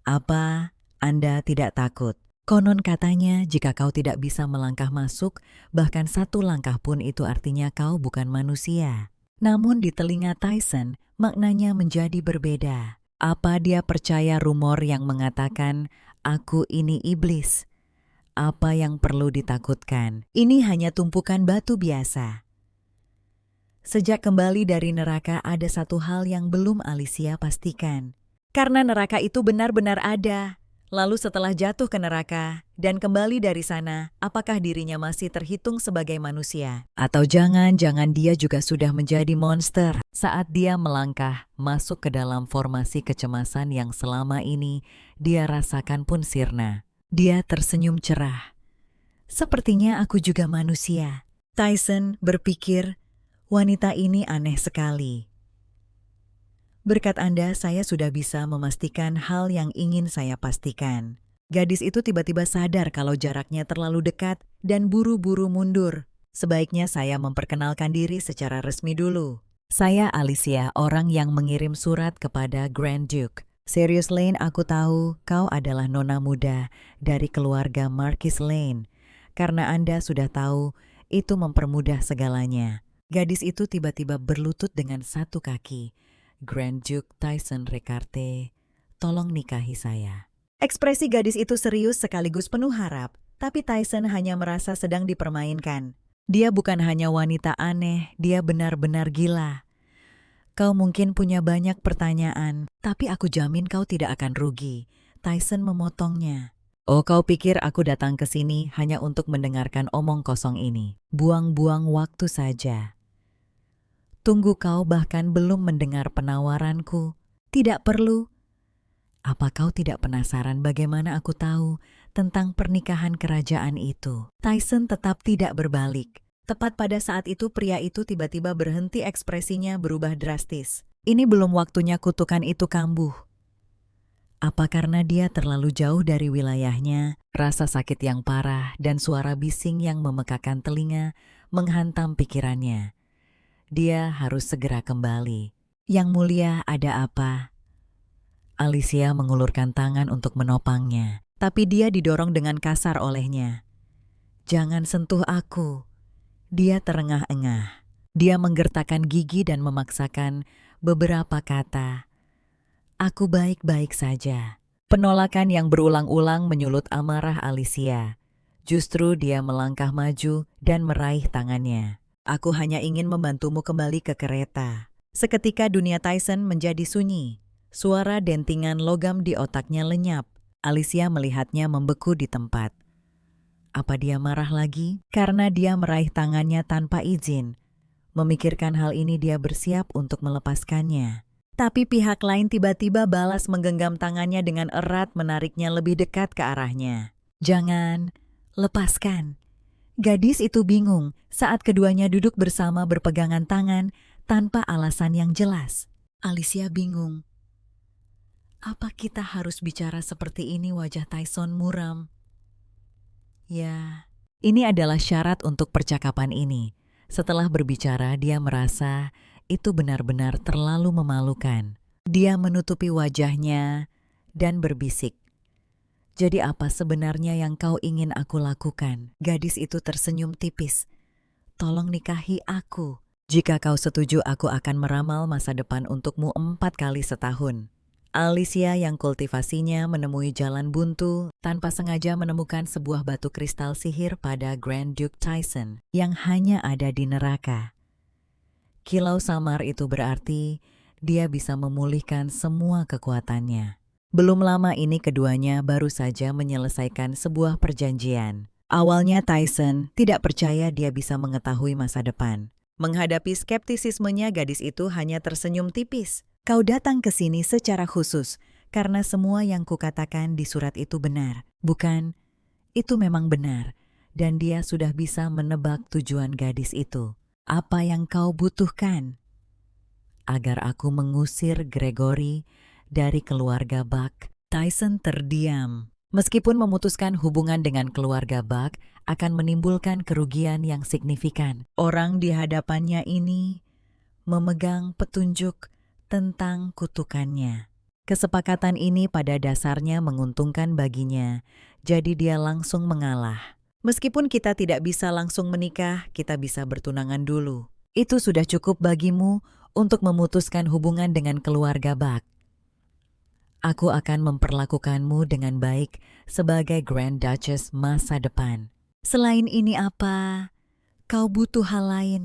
Apa Anda tidak takut? Konon katanya jika kau tidak bisa melangkah masuk, bahkan satu langkah pun itu artinya kau bukan manusia." Namun di telinga Tyson, maknanya menjadi berbeda. Apa dia percaya rumor yang mengatakan, "Aku ini iblis"? Apa yang perlu ditakutkan? Ini hanya tumpukan batu biasa. Sejak kembali dari neraka ada satu hal yang belum Alicia pastikan. Karena neraka itu benar-benar ada. Lalu setelah jatuh ke neraka dan kembali dari sana, apakah dirinya masih terhitung sebagai manusia? Atau jangan-jangan dia juga sudah menjadi monster saat dia melangkah masuk ke dalam formasi kecemasan yang selama ini dia rasakan pun sirna. Dia tersenyum cerah. Sepertinya aku juga manusia. Tyson berpikir, wanita ini aneh sekali. Berkat Anda, saya sudah bisa memastikan hal yang ingin saya pastikan. Gadis itu tiba-tiba sadar kalau jaraknya terlalu dekat dan buru-buru mundur. Sebaiknya saya memperkenalkan diri secara resmi dulu. Saya Alicia, orang yang mengirim surat kepada Grand Duke. Sirius Lane, aku tahu kau adalah nona muda dari keluarga Marquis Lane. Karena Anda sudah tahu, itu mempermudah segalanya. Gadis itu tiba-tiba berlutut dengan satu kaki. Grand Duke Tyson Recarte, tolong nikahi saya. Ekspresi gadis itu serius sekaligus penuh harap, tapi Tyson hanya merasa sedang dipermainkan. Dia bukan hanya wanita aneh, dia benar-benar gila. Kau mungkin punya banyak pertanyaan, tapi aku jamin kau tidak akan rugi. Tyson memotongnya. Oh, kau pikir aku datang ke sini hanya untuk mendengarkan omong kosong ini? Buang-buang waktu saja. Tunggu, kau bahkan belum mendengar penawaranku. Tidak perlu. Apa kau tidak penasaran bagaimana aku tahu tentang pernikahan kerajaan itu? Tyson tetap tidak berbalik. Tepat pada saat itu pria itu tiba-tiba berhenti, ekspresinya berubah drastis. Ini belum waktunya kutukan itu kambuh. Apa karena dia terlalu jauh dari wilayahnya, rasa sakit yang parah dan suara bising yang memekakan telinga menghantam pikirannya. Dia harus segera kembali. Yang mulia, ada apa? Alicia mengulurkan tangan untuk menopangnya, tapi dia didorong dengan kasar olehnya. Jangan sentuh aku. Dia terengah-engah. Dia menggertakkan gigi dan memaksakan beberapa kata. Aku baik-baik saja. Penolakan yang berulang-ulang menyulut amarah Alicia. Justru dia melangkah maju dan meraih tangannya. Aku hanya ingin membantumu kembali ke kereta. Seketika dunia Tyson menjadi sunyi. Suara dentingan logam di otaknya lenyap. Alicia melihatnya membeku di tempat. Apa dia marah lagi? Karena dia meraih tangannya tanpa izin. Memikirkan hal ini dia bersiap untuk melepaskannya. Tapi pihak lain tiba-tiba balas menggenggam tangannya dengan erat, menariknya lebih dekat ke arahnya. Jangan, lepaskan. Gadis itu bingung saat keduanya duduk bersama berpegangan tangan tanpa alasan yang jelas. Alicia bingung. Apa kita harus bicara seperti ini? Wajah Tyson muram. Ya, ini adalah syarat untuk percakapan ini. Setelah berbicara, dia merasa itu benar-benar terlalu memalukan. Dia menutupi wajahnya dan berbisik. Jadi apa sebenarnya yang kau ingin aku lakukan? Gadis itu tersenyum tipis. Tolong nikahi aku. Jika kau setuju, aku akan meramal masa depan untukmu 4 kali setahun. Alicia yang kultivasinya menemui jalan buntu tanpa sengaja menemukan sebuah batu kristal sihir pada Grand Duke Tyson yang hanya ada di neraka. Kilau samar itu berarti dia bisa memulihkan semua kekuatannya. Belum lama ini keduanya baru saja menyelesaikan sebuah perjanjian. Awalnya Tyson tidak percaya dia bisa mengetahui masa depan. Menghadapi skeptisismenya, gadis itu hanya tersenyum tipis. Kau datang ke sini secara khusus karena semua yang kukatakan di surat itu benar. Bukan, itu memang benar. Dan dia sudah bisa menebak tujuan gadis itu. Apa yang kau butuhkan? Agar aku mengusir Gregory dari keluarga Buck. Tyson terdiam. Meskipun memutuskan hubungan dengan keluarga Buck akan menimbulkan kerugian yang signifikan. Orang di hadapannya ini memegang petunjuk tentang kutukannya. Kesepakatan ini pada dasarnya menguntungkan baginya, jadi dia langsung mengalah. Meskipun kita tidak bisa langsung menikah, kita bisa bertunangan dulu. Itu sudah cukup bagimu untuk memutuskan hubungan dengan keluarga Buck. Aku akan memperlakukanmu dengan baik sebagai Grand Duchess masa depan. Selain ini apa? Kau butuh hal lain.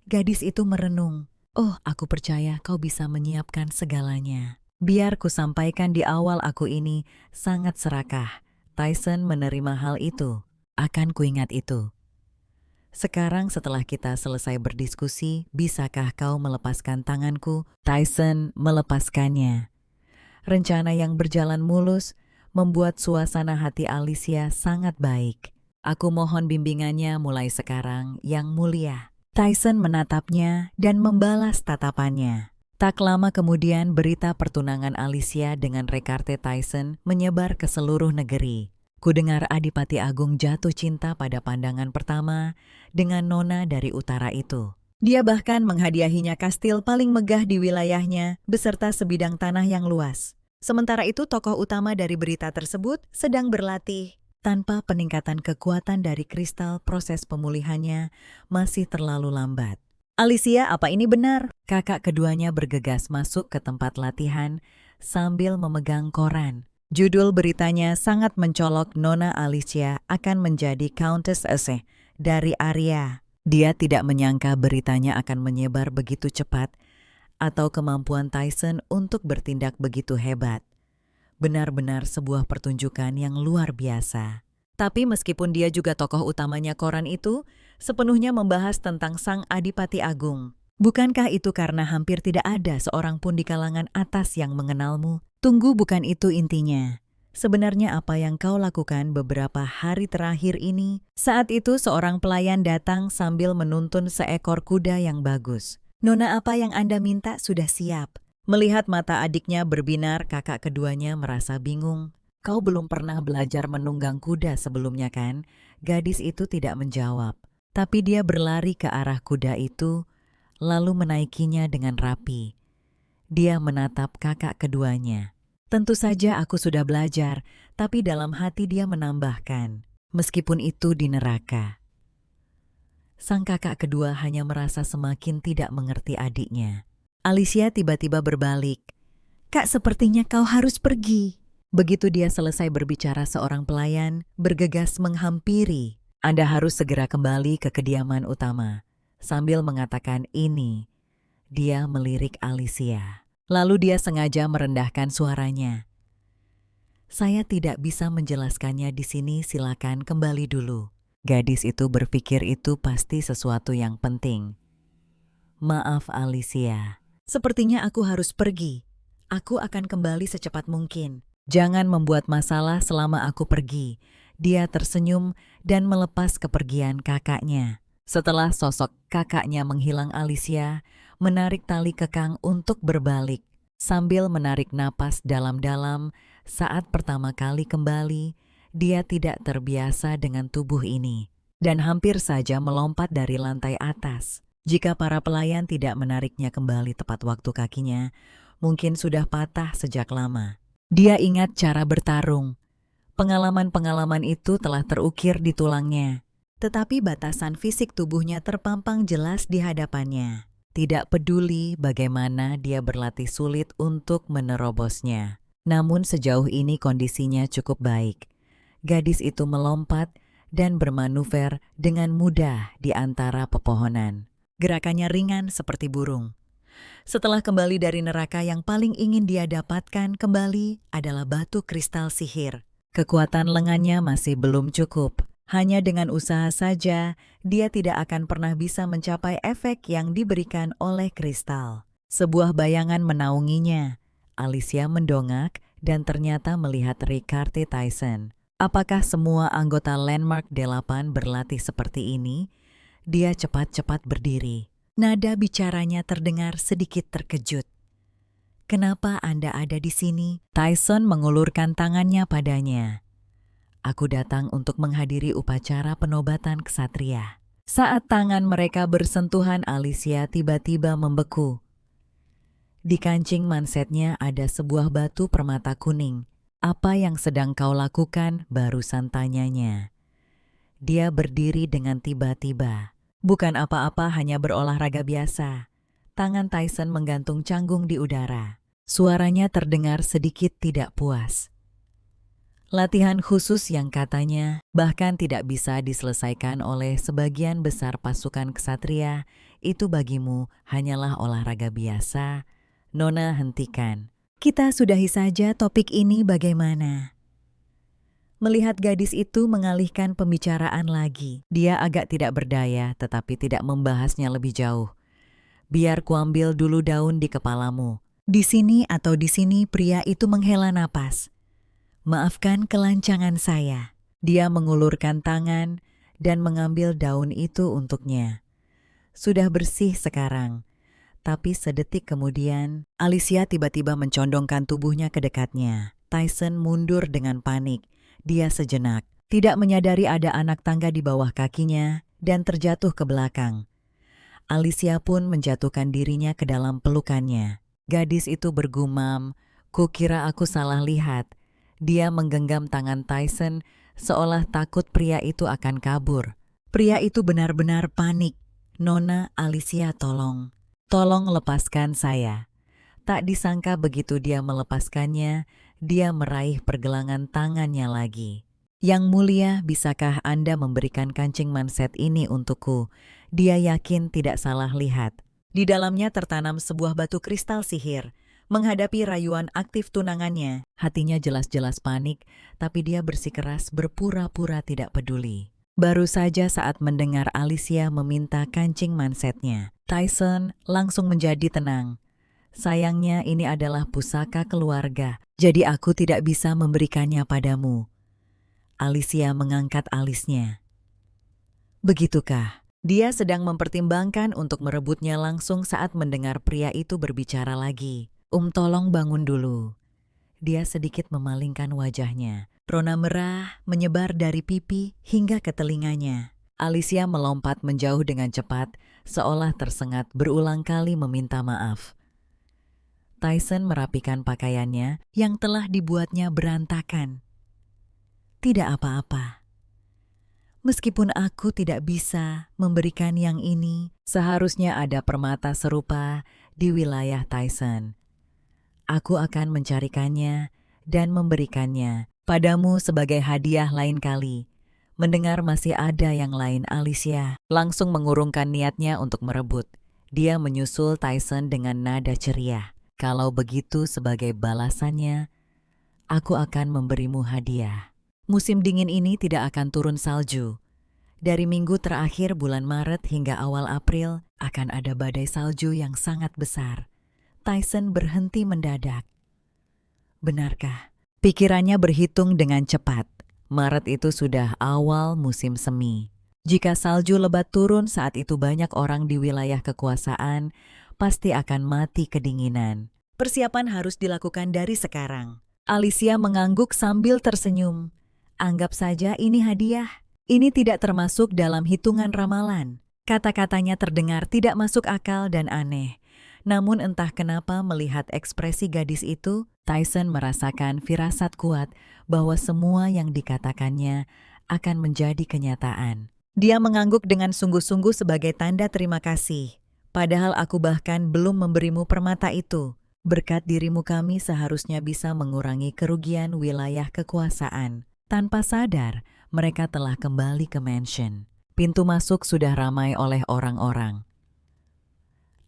Gadis itu merenung. Oh, aku percaya kau bisa menyiapkan segalanya. Biar ku sampaikan di awal aku ini sangat serakah. Tyson menerima hal itu. Akan kuingat itu. Sekarang setelah kita selesai berdiskusi, bisakah kau melepaskan tanganku? Tyson melepaskannya. Rencana yang berjalan mulus membuat suasana hati Alicia sangat baik. Aku mohon bimbingannya mulai sekarang, Yang Mulia. Tyson menatapnya dan membalas tatapannya. Tak lama kemudian berita pertunangan Alicia dengan Recarte Tyson menyebar ke seluruh negeri. Kudengar Adipati Agung jatuh cinta pada pandangan pertama dengan nona dari utara itu. Dia bahkan menghadiahinya kastil paling megah di wilayahnya beserta sebidang tanah yang luas. Sementara itu tokoh utama dari berita tersebut sedang berlatih. Tanpa peningkatan kekuatan dari kristal, proses pemulihannya masih terlalu lambat. Alicia, apa ini benar? Kakak keduanya bergegas masuk ke tempat latihan sambil memegang koran. Judul beritanya sangat mencolok, Nona Alicia akan menjadi Countess Ese dari Aria. Dia tidak menyangka beritanya akan menyebar begitu cepat atau kemampuan Tyson untuk bertindak begitu hebat. Benar-benar sebuah pertunjukan yang luar biasa. Tapi meskipun dia juga tokoh utamanya koran itu, sepenuhnya membahas tentang Sang Adipati Agung. Bukankah itu karena hampir tidak ada seorang pun di kalangan atas yang mengenalmu? Tunggu, bukan itu intinya. Sebenarnya apa yang kau lakukan beberapa hari terakhir ini? Saat itu seorang pelayan datang sambil menuntun seekor kuda yang bagus. Nona, apa yang Anda minta sudah siap. Melihat mata adiknya berbinar, kakak keduanya merasa bingung. Kau belum pernah belajar menunggang kuda sebelumnya kan? Gadis itu tidak menjawab. Tapi dia berlari ke arah kuda itu, lalu menaikinya dengan rapi. Dia menatap kakak keduanya. Tentu saja aku sudah belajar, tapi dalam hati dia menambahkan, meskipun itu di neraka. Sang kakak kedua hanya merasa semakin tidak mengerti adiknya. Alicia tiba-tiba berbalik. Kak, sepertinya kau harus pergi. Begitu dia selesai berbicara, seorang pelayan bergegas menghampiri. Anda harus segera kembali ke kediaman utama. Sambil mengatakan ini, dia melirik Alicia. Lalu dia sengaja merendahkan suaranya. Saya tidak bisa menjelaskannya di sini, silakan kembali dulu. Gadis itu berpikir itu pasti sesuatu yang penting. Maaf Alicia, sepertinya aku harus pergi. Aku akan kembali secepat mungkin. Jangan membuat masalah selama aku pergi. Dia tersenyum dan melepas kepergian kakaknya. Setelah sosok kakaknya menghilang, Alicia menarik tali kekang untuk berbalik. Sambil menarik napas dalam-dalam, saat pertama kali kembali, dia tidak terbiasa dengan tubuh ini. Dan hampir saja melompat dari lantai atas. Jika para pelayan tidak menariknya kembali tepat waktu, kakinya mungkin sudah patah sejak lama. Dia ingat cara bertarung. Pengalaman-pengalaman itu telah terukir di tulangnya. Tetapi batasan fisik tubuhnya terpampang jelas di hadapannya. Tidak peduli bagaimana dia berlatih sulit untuk menerobosnya. Namun sejauh ini kondisinya cukup baik. Gadis itu melompat dan bermanuver dengan mudah di antara pepohonan. Gerakannya ringan seperti burung. Setelah kembali dari neraka, yang paling ingin dia dapatkan kembali adalah batu kristal sihir. Kekuatan lengannya masih belum cukup. Hanya dengan usaha saja, dia tidak akan pernah bisa mencapai efek yang diberikan oleh kristal. Sebuah bayangan menaunginya. Alicia mendongak dan ternyata melihat Recarte Tyson. Apakah semua anggota Landmark 8 berlatih seperti ini? Dia cepat-cepat berdiri. Nada bicaranya terdengar sedikit terkejut. Kenapa Anda ada di sini? Tyson mengulurkan tangannya padanya. Aku datang untuk menghadiri upacara penobatan ksatria. Saat tangan mereka bersentuhan, Alicia tiba-tiba membeku. Di kancing mansetnya ada sebuah batu permata kuning. Apa yang sedang kau lakukan? Barusan tanyanya. Dia berdiri dengan tiba-tiba. Bukan apa-apa, hanya berolahraga biasa. Tangan Tyson menggantung canggung di udara. Suaranya terdengar sedikit tidak puas. Latihan khusus yang katanya bahkan tidak bisa diselesaikan oleh sebagian besar pasukan ksatria, itu bagimu hanyalah olahraga biasa. Nona hentikan. Kita sudahi saja topik ini bagaimana? Melihat gadis itu mengalihkan pembicaraan lagi, dia agak tidak berdaya tetapi tidak membahasnya lebih jauh. Biar kuambil dulu daun di kepalamu. Di sini atau di sini pria itu menghela napas. Maafkan kelancangan saya. Dia mengulurkan tangan dan mengambil daun itu untuknya. Sudah bersih sekarang. Tapi sedetik kemudian, Alicia tiba-tiba mencondongkan tubuhnya ke dekatnya. Tyson mundur dengan panik. Dia sejenak, tidak menyadari ada anak tangga di bawah kakinya dan terjatuh ke belakang. Alicia pun menjatuhkan dirinya ke dalam pelukannya. Gadis itu bergumam, "Kukira aku salah lihat." Dia menggenggam tangan Tyson seolah takut pria itu akan kabur. Pria itu benar-benar panik. "Nona, Alicia, tolong. Tolong lepaskan saya." Tak disangka begitu dia melepaskannya, dia meraih pergelangan tangannya lagi. "Yang mulia, bisakah Anda memberikan kancing manset ini untukku?" Dia yakin tidak salah lihat. Di dalamnya tertanam sebuah batu kristal sihir. Menghadapi rayuan aktif tunangannya, hatinya jelas-jelas panik, tapi dia bersikeras berpura-pura tidak peduli. Baru saja saat mendengar Alicia meminta kancing mansetnya, Tyson langsung menjadi tenang. "Sayangnya ini adalah pusaka keluarga, jadi aku tidak bisa memberikannya padamu." Alicia mengangkat alisnya. "Begitukah?" Dia sedang mempertimbangkan untuk merebutnya langsung saat mendengar pria itu berbicara lagi. Tolong bangun dulu." Dia sedikit memalingkan wajahnya. Rona merah menyebar dari pipi hingga ke telinganya. Alicia melompat menjauh dengan cepat, seolah tersengat berulang kali meminta maaf. Tyson merapikan pakaiannya yang telah dibuatnya berantakan. "Tidak apa-apa. Meskipun aku tidak bisa memberikan yang ini, seharusnya ada permata serupa di wilayah Tyson. Aku akan mencarikannya dan memberikannya padamu sebagai hadiah lain kali." Mendengar masih ada yang lain, Alicia langsung mengurungkan niatnya untuk merebut. Dia menyusul Tyson dengan nada ceria. "Kalau begitu sebagai balasannya, aku akan memberimu hadiah. Musim dingin ini tidak akan turun salju. Dari minggu terakhir bulan Maret hingga awal April akan ada badai salju yang sangat besar." Tyson berhenti mendadak. Benarkah? Pikirannya berhitung dengan cepat. Maret itu sudah awal musim semi. Jika salju lebat turun saat itu banyak orang di wilayah kekuasaan, pasti akan mati kedinginan. Persiapan harus dilakukan dari sekarang. Alicia mengangguk sambil tersenyum. "Anggap saja ini hadiah. Ini tidak termasuk dalam hitungan ramalan." Kata-katanya terdengar tidak masuk akal dan aneh. Namun entah kenapa melihat ekspresi gadis itu, Tyson merasakan firasat kuat bahwa semua yang dikatakannya akan menjadi kenyataan. Dia mengangguk dengan sungguh-sungguh sebagai tanda terima kasih. "Padahal aku bahkan belum memberimu permata itu. Berkat dirimu kami seharusnya bisa mengurangi kerugian wilayah kekuasaan." Tanpa sadar, mereka telah kembali ke mansion. Pintu masuk sudah ramai oleh orang-orang.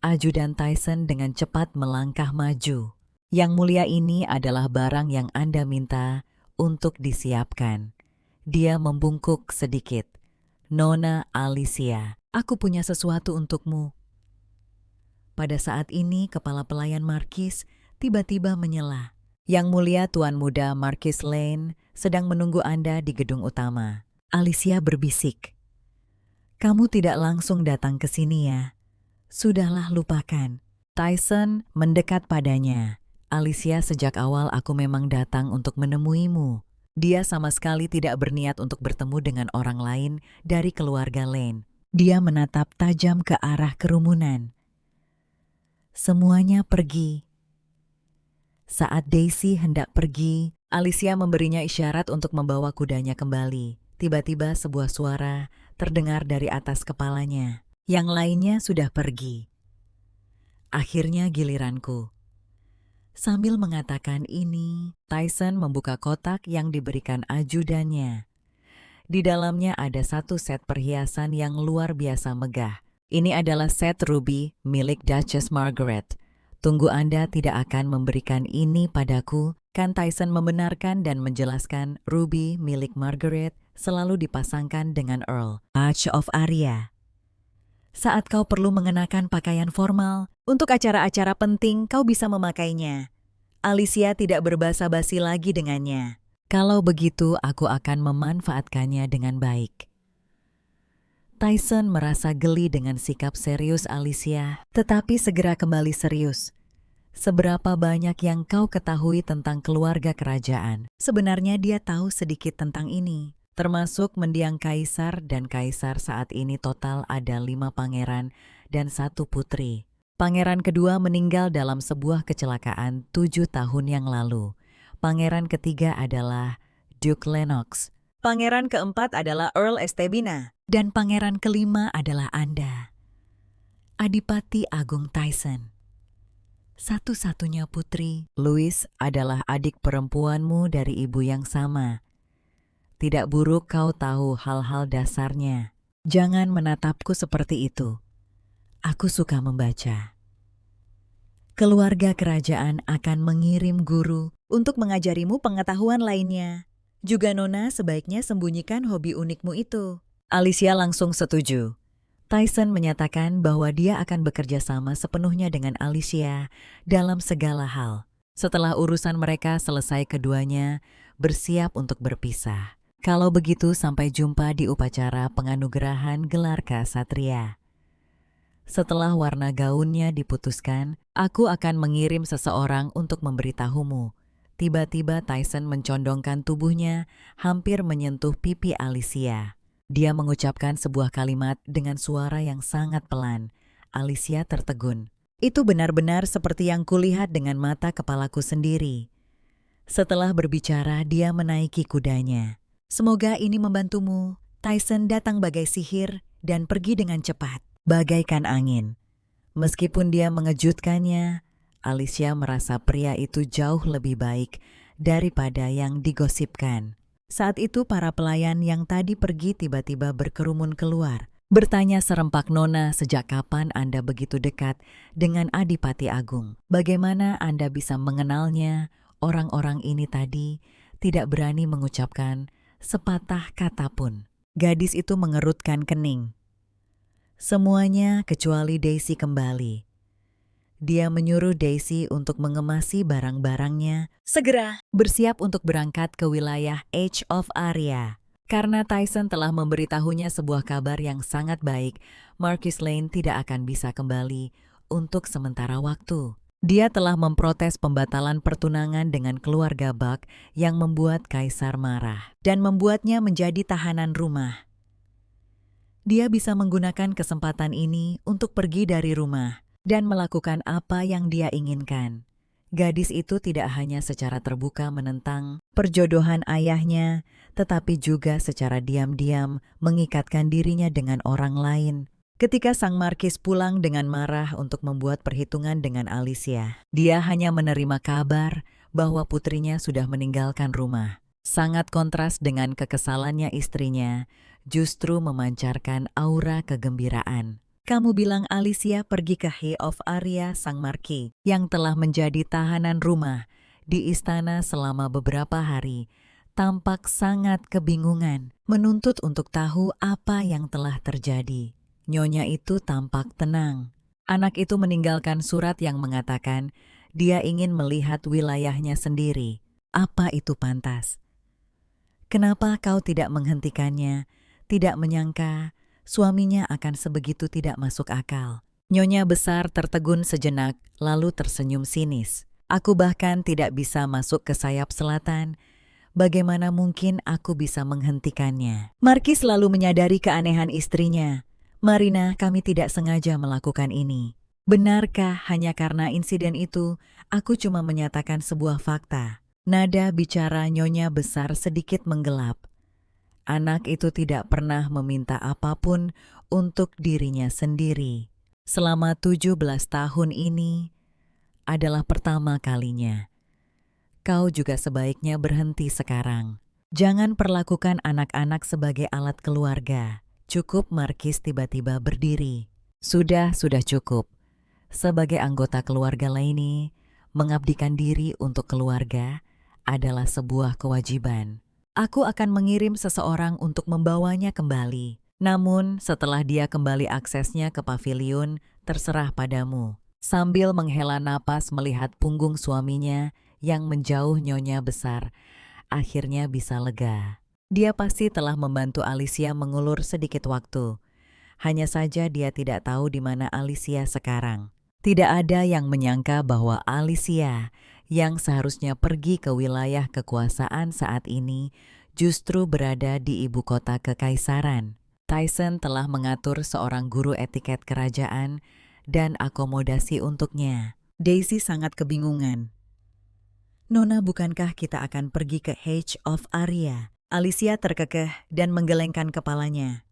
Ajudan Tyson dengan cepat melangkah maju. "Yang mulia, ini adalah barang yang Anda minta untuk disiapkan." Dia membungkuk sedikit. "Nona Alicia, aku punya sesuatu untukmu." Pada saat ini kepala pelayan Markis tiba-tiba menyela. "Yang mulia Tuan Muda Markis Lane sedang menunggu Anda di gedung utama." Alicia berbisik. "Kamu tidak langsung datang ke sini ya? Sudahlah, lupakan." Tyson mendekat padanya. "Alicia, sejak awal aku memang datang untuk menemuimu." Dia sama sekali tidak berniat untuk bertemu dengan orang lain dari keluarga Lane. Dia menatap tajam ke arah kerumunan. Semuanya pergi. Saat Daisy hendak pergi, Alicia memberinya isyarat untuk membawa kudanya kembali. Tiba-tiba sebuah suara terdengar dari atas kepalanya. "Yang lainnya sudah pergi. Akhirnya giliranku." Sambil mengatakan ini, Tyson membuka kotak yang diberikan ajudannya. Di dalamnya ada satu set perhiasan yang luar biasa megah. Ini adalah set ruby milik Duchess Margaret. Tunggu, Anda tidak akan memberikan ini padaku, kan? Tyson membenarkan dan menjelaskan ruby milik Margaret selalu dipasangkan dengan Earl Arch of Arya. Saat kau perlu mengenakan pakaian formal, untuk acara-acara penting kau bisa memakainya. Alicia tidak berbasa-basi lagi dengannya. Kalau begitu, aku akan memanfaatkannya dengan baik. Tyson merasa geli dengan sikap serius Alicia, tetapi segera kembali serius. Seberapa banyak yang kau ketahui tentang keluarga kerajaan? Sebenarnya dia tahu sedikit tentang ini, termasuk mendiang kaisar dan kaisar. Saat ini total ada 5 pangeran dan 1 putri. Pangeran kedua meninggal dalam sebuah kecelakaan 7 tahun yang lalu. Pangeran ketiga adalah Duke Lennox. Pangeran keempat adalah Earl Estebina. Dan pangeran kelima adalah Anda, Adipati Agung Tyson. Satu-satunya putri, Louis, adalah adik perempuanmu dari ibu yang sama. Tidak buruk kau tahu hal-hal dasarnya. Jangan menatapku seperti itu. Aku suka membaca. Keluarga kerajaan akan mengirim guru untuk mengajarimu pengetahuan lainnya. Juga Nona sebaiknya sembunyikan hobi unikmu itu. Alicia langsung setuju. Tyson menyatakan bahwa dia akan bekerja sama sepenuhnya dengan Alicia dalam segala hal. Setelah urusan mereka selesai, keduanya bersiap untuk berpisah. Kalau begitu, sampai jumpa di upacara penganugerahan gelar Ksatria. Setelah warna gaunnya diputuskan, aku akan mengirim seseorang untuk memberitahumu. Tiba-tiba Tyson mencondongkan tubuhnya, hampir menyentuh pipi Alicia. Dia mengucapkan sebuah kalimat dengan suara yang sangat pelan. Alicia tertegun. Itu benar-benar seperti yang kulihat dengan mata kepalaku sendiri. Setelah berbicara, dia menaiki kudanya. Semoga ini membantumu. Tyson datang bagai sihir dan pergi dengan cepat, bagaikan angin. Meskipun dia mengejutkannya, Alicia merasa pria itu jauh lebih baik daripada yang digosipkan. Saat itu para pelayan yang tadi pergi tiba-tiba berkerumun keluar. Bertanya serempak, Nona, sejak kapan Anda begitu dekat dengan Adipati Agung? Bagaimana Anda bisa mengenalnya? Orang-orang ini tadi tidak berani mengucapkan sepatah kata pun. Gadis itu mengerutkan kening. Semuanya kecuali Daisy kembali. Dia menyuruh Daisy untuk mengemasi barang-barangnya, segera bersiap untuk berangkat ke wilayah Age of Arya. Karena Tyson telah memberitahunya sebuah kabar yang sangat baik, Marquis Lane tidak akan bisa kembali untuk sementara waktu. Dia telah memprotes pembatalan pertunangan dengan keluarga Buck yang membuat Kaisar marah dan membuatnya menjadi tahanan rumah. Dia bisa menggunakan kesempatan ini untuk pergi dari rumah dan melakukan apa yang dia inginkan. Gadis itu tidak hanya secara terbuka menentang perjodohan ayahnya, tetapi juga secara diam-diam mengikatkan dirinya dengan orang lain. Ketika sang markis pulang dengan marah untuk membuat perhitungan dengan Alicia, dia hanya menerima kabar bahwa putrinya sudah meninggalkan rumah. Sangat kontras dengan kekesalannya, istrinya justru memancarkan aura kegembiraan. Kamu bilang Alicia pergi ke Hay of Arya, sang marki, yang telah menjadi tahanan rumah di istana selama beberapa hari, tampak sangat kebingungan, menuntut untuk tahu apa yang telah terjadi. Nyonya itu tampak tenang. Anak itu meninggalkan surat yang mengatakan dia ingin melihat wilayahnya sendiri. Apa itu pantas? Kenapa kau tidak menghentikannya? Tidak menyangka suaminya akan sebegitu tidak masuk akal. Nyonya besar tertegun sejenak, lalu tersenyum sinis. Aku bahkan tidak bisa masuk ke sayap selatan. Bagaimana mungkin aku bisa menghentikannya? Markis lalu menyadari keanehan istrinya. Marina, kami tidak sengaja melakukan ini. Benarkah hanya karena insiden itu, aku cuma menyatakan sebuah fakta? Nada bicara Nyonya besar sedikit menggelap. Anak itu tidak pernah meminta apapun untuk dirinya sendiri. Selama 17 tahun ini, adalah pertama kalinya. Kau juga sebaiknya berhenti sekarang. Jangan perlakukan anak-anak sebagai alat keluarga. Cukup, Markis tiba-tiba berdiri. Sudah cukup. Sebagai anggota keluarga Lainey, mengabdikan diri untuk keluarga adalah sebuah kewajiban. Aku akan mengirim seseorang untuk membawanya kembali. Namun, setelah dia kembali aksesnya ke pavilion, terserah padamu. Sambil menghela napas melihat punggung suaminya yang menjauh nyonya besar, akhirnya bisa lega. Dia pasti telah membantu Alicia mengulur sedikit waktu. Hanya saja dia tidak tahu di mana Alicia sekarang. Tidak ada yang menyangka bahwa Alicia, yang seharusnya pergi ke wilayah kekuasaan saat ini, justru berada di ibu kota kekaisaran. Tyson telah mengatur seorang guru etiket kerajaan dan akomodasi untuknya. Daisy sangat kebingungan. Nona, bukankah kita akan pergi ke Hedge of Aria? Alicia terkekeh dan menggelengkan kepalanya.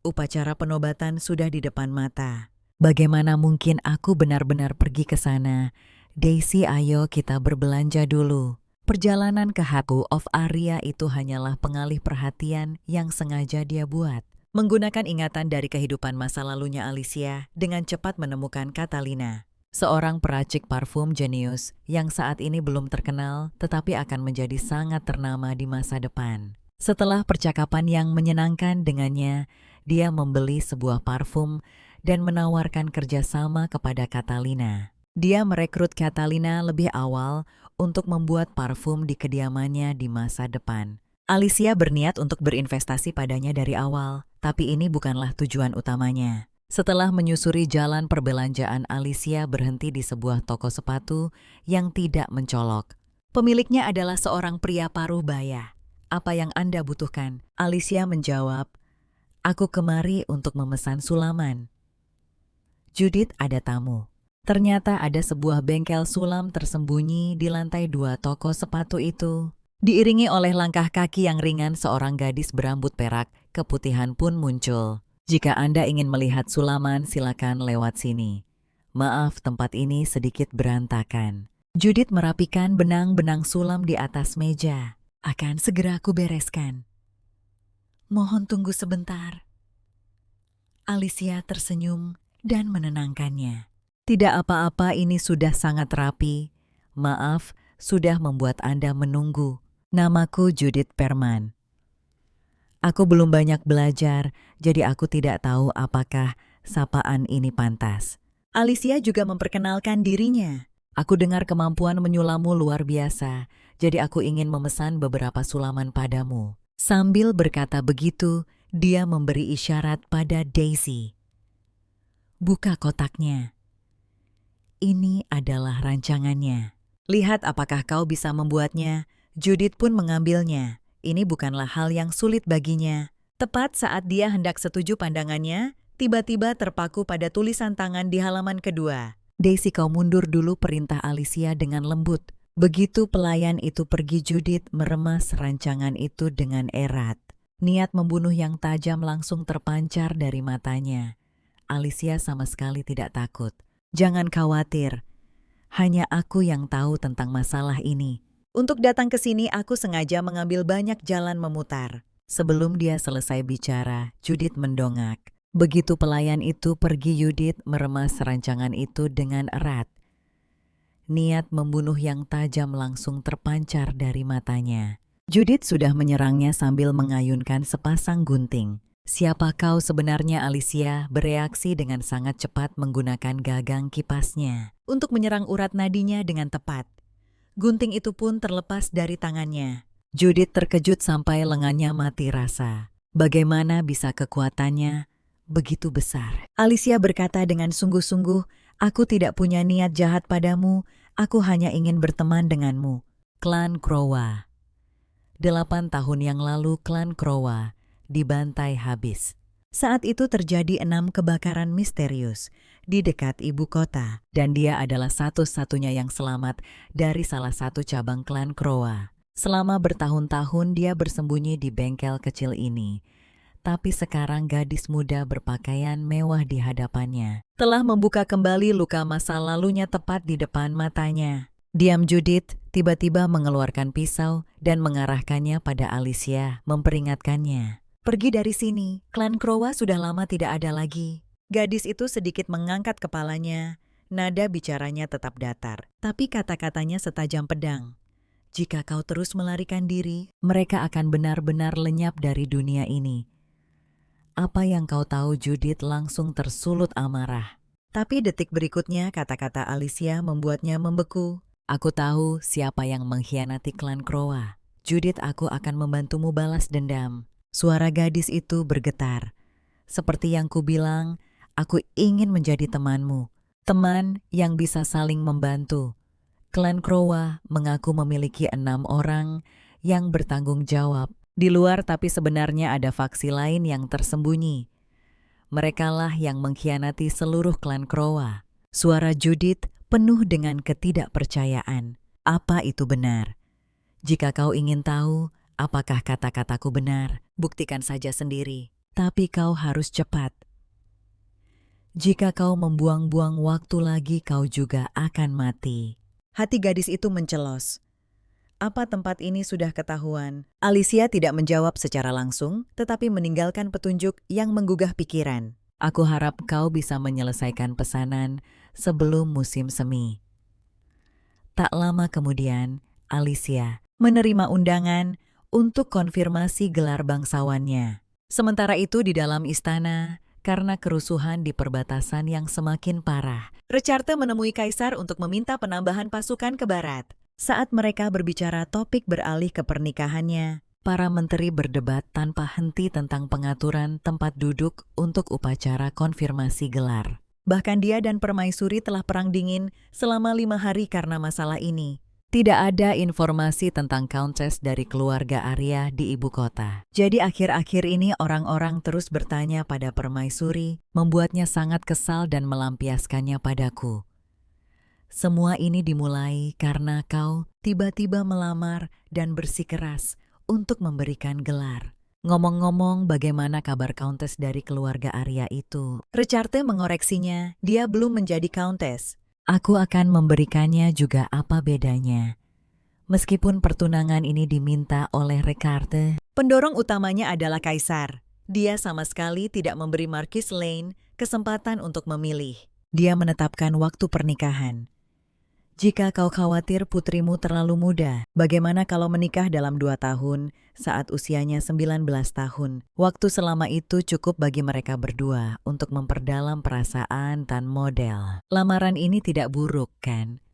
Upacara penobatan sudah di depan mata. Bagaimana mungkin aku benar-benar pergi ke sana? Daisy, ayo kita berbelanja dulu. Perjalanan ke Hedge of Aria itu hanyalah pengalih perhatian yang sengaja dia buat. Menggunakan ingatan dari kehidupan masa lalunya, Alicia dengan cepat menemukan Catalina. Seorang peracik parfum jenius yang saat ini belum terkenal tetapi akan menjadi sangat ternama di masa depan. Setelah percakapan yang menyenangkan dengannya, dia membeli sebuah parfum dan menawarkan kerjasama kepada Catalina. Dia merekrut Catalina lebih awal untuk membuat parfum di kediamannya di masa depan. Alicia berniat untuk berinvestasi padanya dari awal, tapi ini bukanlah tujuan utamanya. Setelah menyusuri jalan perbelanjaan, Alicia berhenti di sebuah toko sepatu yang tidak mencolok. Pemiliknya adalah seorang pria paruh baya. Apa yang Anda butuhkan? Alicia menjawab, aku kemari untuk memesan sulaman. Judith, ada tamu. Ternyata ada sebuah bengkel sulam tersembunyi di lantai 2 toko sepatu itu. Diiringi oleh langkah kaki yang ringan, seorang gadis berambut perak keputihan pun muncul. Jika Anda ingin melihat sulaman, silakan lewat sini. Maaf, tempat ini sedikit berantakan. Judith merapikan benang-benang sulam di atas meja. Akan segera aku bereskan. Mohon tunggu sebentar. Alicia tersenyum dan menenangkannya. Tidak apa-apa, ini sudah sangat rapi. Maaf, sudah membuat Anda menunggu. Namaku Judith Perman. Aku belum banyak belajar, jadi aku tidak tahu apakah sapaan ini pantas. Alicia juga memperkenalkan dirinya. Aku dengar kemampuan menyulammu luar biasa, jadi aku ingin memesan beberapa sulaman padamu. Sambil berkata begitu, dia memberi isyarat pada Daisy. Buka kotaknya. Ini adalah rancangannya. Lihat apakah kau bisa membuatnya. Judith pun mengambilnya. Ini bukanlah hal yang sulit baginya. Tepat saat dia hendak setuju pandangannya, tiba-tiba terpaku pada tulisan tangan di halaman kedua. Daisy, kau mundur dulu, perintah Alicia dengan lembut. Begitu pelayan itu pergi, Judith meremas rancangan itu dengan erat. Niat membunuh yang tajam langsung terpancar dari matanya. Alicia sama sekali tidak takut. Jangan khawatir, hanya aku yang tahu tentang masalah ini. Untuk datang ke sini aku sengaja mengambil banyak jalan memutar. Sebelum dia selesai bicara, Judith mendongak. Begitu pelayan itu pergi, Judith meremas rancangan itu dengan erat. Niat membunuh yang tajam langsung terpancar dari matanya. Judith sudah menyerangnya sambil mengayunkan sepasang gunting. Siapa kau sebenarnya? Alicia bereaksi dengan sangat cepat menggunakan gagang kipasnya untuk menyerang urat nadinya dengan tepat. Gunting itu pun terlepas dari tangannya. Judith terkejut sampai lengannya mati rasa. Bagaimana bisa kekuatannya begitu besar? Alicia berkata dengan sungguh-sungguh, aku tidak punya niat jahat padamu, aku hanya ingin berteman denganmu. Klan Krowa. 8 tahun yang lalu klan Krowa dibantai habis. Saat itu terjadi 6 kebakaran misterius di dekat ibu kota, dan dia adalah satu-satunya yang selamat dari salah satu cabang klan Krowa. Selama bertahun-tahun dia bersembunyi di bengkel kecil ini, tapi sekarang gadis muda berpakaian mewah di hadapannya telah membuka kembali luka masa lalunya tepat di depan matanya. Diam Judith tiba-tiba mengeluarkan pisau dan mengarahkannya pada Alicia, memperingatkannya. Pergi dari sini, klan Krowa sudah lama tidak ada lagi. Gadis itu sedikit mengangkat kepalanya, nada bicaranya tetap datar, tapi kata-katanya setajam pedang. Jika kau terus melarikan diri, mereka akan benar-benar lenyap dari dunia ini. Apa yang kau tahu? Judith langsung tersulut amarah. Tapi detik berikutnya kata-kata Alicia membuatnya membeku. Aku tahu siapa yang mengkhianati klan Krowa. Judith, aku akan membantumu balas dendam. Suara gadis itu bergetar. Seperti yang kubilang, aku ingin menjadi temanmu. Teman yang bisa saling membantu. Klan Krowa mengaku memiliki 6 orang yang bertanggung jawab di luar, tapi sebenarnya ada faksi lain yang tersembunyi. Merekalah yang mengkhianati seluruh klan Krowa. Suara Judith penuh dengan ketidakpercayaan. Apa itu benar? Jika kau ingin tahu apakah kata-kataku benar, buktikan saja sendiri. Tapi kau harus cepat. Jika kau membuang-buang waktu lagi, kau juga akan mati. Hati gadis itu mencelos. Apa tempat ini sudah ketahuan? Alicia tidak menjawab secara langsung, tetapi meninggalkan petunjuk yang menggugah pikiran. Aku harap kau bisa menyelesaikan pesanan sebelum musim semi. Tak lama kemudian, Alicia menerima undangan untuk konfirmasi gelar bangsawannya. Sementara itu di dalam istana, karena kerusuhan di perbatasan yang semakin parah, Richarte menemui Kaisar untuk meminta penambahan pasukan ke barat. Saat mereka berbicara, topik beralih ke pernikahannya. Para menteri berdebat tanpa henti tentang pengaturan tempat duduk untuk upacara konfirmasi gelar. Bahkan dia dan Permaisuri telah perang dingin selama 5 hari karena masalah ini. Tidak ada informasi tentang Countess dari keluarga Arya di ibu kota. Jadi akhir-akhir ini orang-orang terus bertanya pada Permaisuri, membuatnya sangat kesal dan melampiaskannya padaku. Semua ini dimulai karena kau tiba-tiba melamar dan bersikeras untuk memberikan gelar. Ngomong-ngomong, bagaimana kabar Countess dari keluarga Arya itu? Richarte mengoreksinya, dia belum menjadi Countess. Aku akan memberikannya juga, apa bedanya? Meskipun pertunangan ini diminta oleh Richarte, pendorong utamanya adalah Kaisar. Dia sama sekali tidak memberi Marquis Lane kesempatan untuk memilih. Dia menetapkan waktu pernikahan. Jika kau khawatir putrimu terlalu muda, bagaimana kalau menikah dalam 2 tahun saat usianya 19 tahun? Waktu selama itu cukup bagi mereka berdua untuk memperdalam perasaan dan model. Lamaran ini tidak buruk, kan?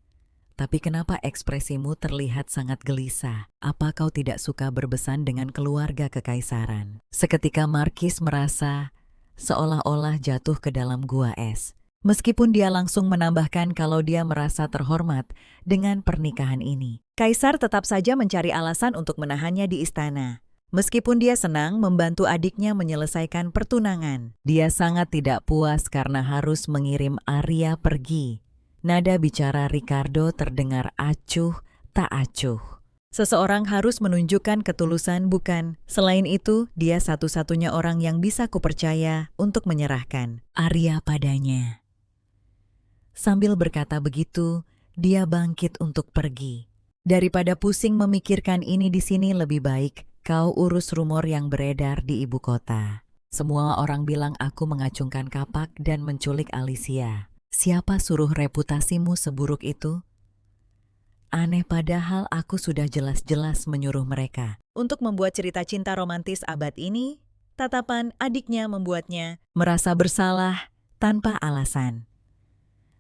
Tapi kenapa ekspresimu terlihat sangat gelisah? Apa kau tidak suka berbesan dengan keluarga kekaisaran? Seketika Marquis merasa seolah-olah jatuh ke dalam gua es. Meskipun dia langsung menambahkan kalau dia merasa terhormat dengan pernikahan ini. Kaisar tetap saja mencari alasan untuk menahannya di istana. Meskipun dia senang membantu adiknya menyelesaikan pertunangan, dia sangat tidak puas karena harus mengirim Arya pergi. Nada bicara Ricardo terdengar acuh tak acuh. Seseorang harus menunjukkan ketulusan, bukan? Selain itu, dia satu-satunya orang yang bisa kupercaya untuk menyerahkan Arya padanya. Sambil berkata begitu, dia bangkit untuk pergi. Daripada pusing memikirkan ini di sini, lebih baik kau urus rumor yang beredar di ibu kota. Semua orang bilang aku mengacungkan kapak dan menculik Alicia. Siapa suruh reputasimu seburuk itu? Aneh, padahal aku sudah jelas-jelas menyuruh mereka untuk membuat cerita cinta romantis abad ini. Tatapan adiknya membuatnya merasa bersalah tanpa alasan.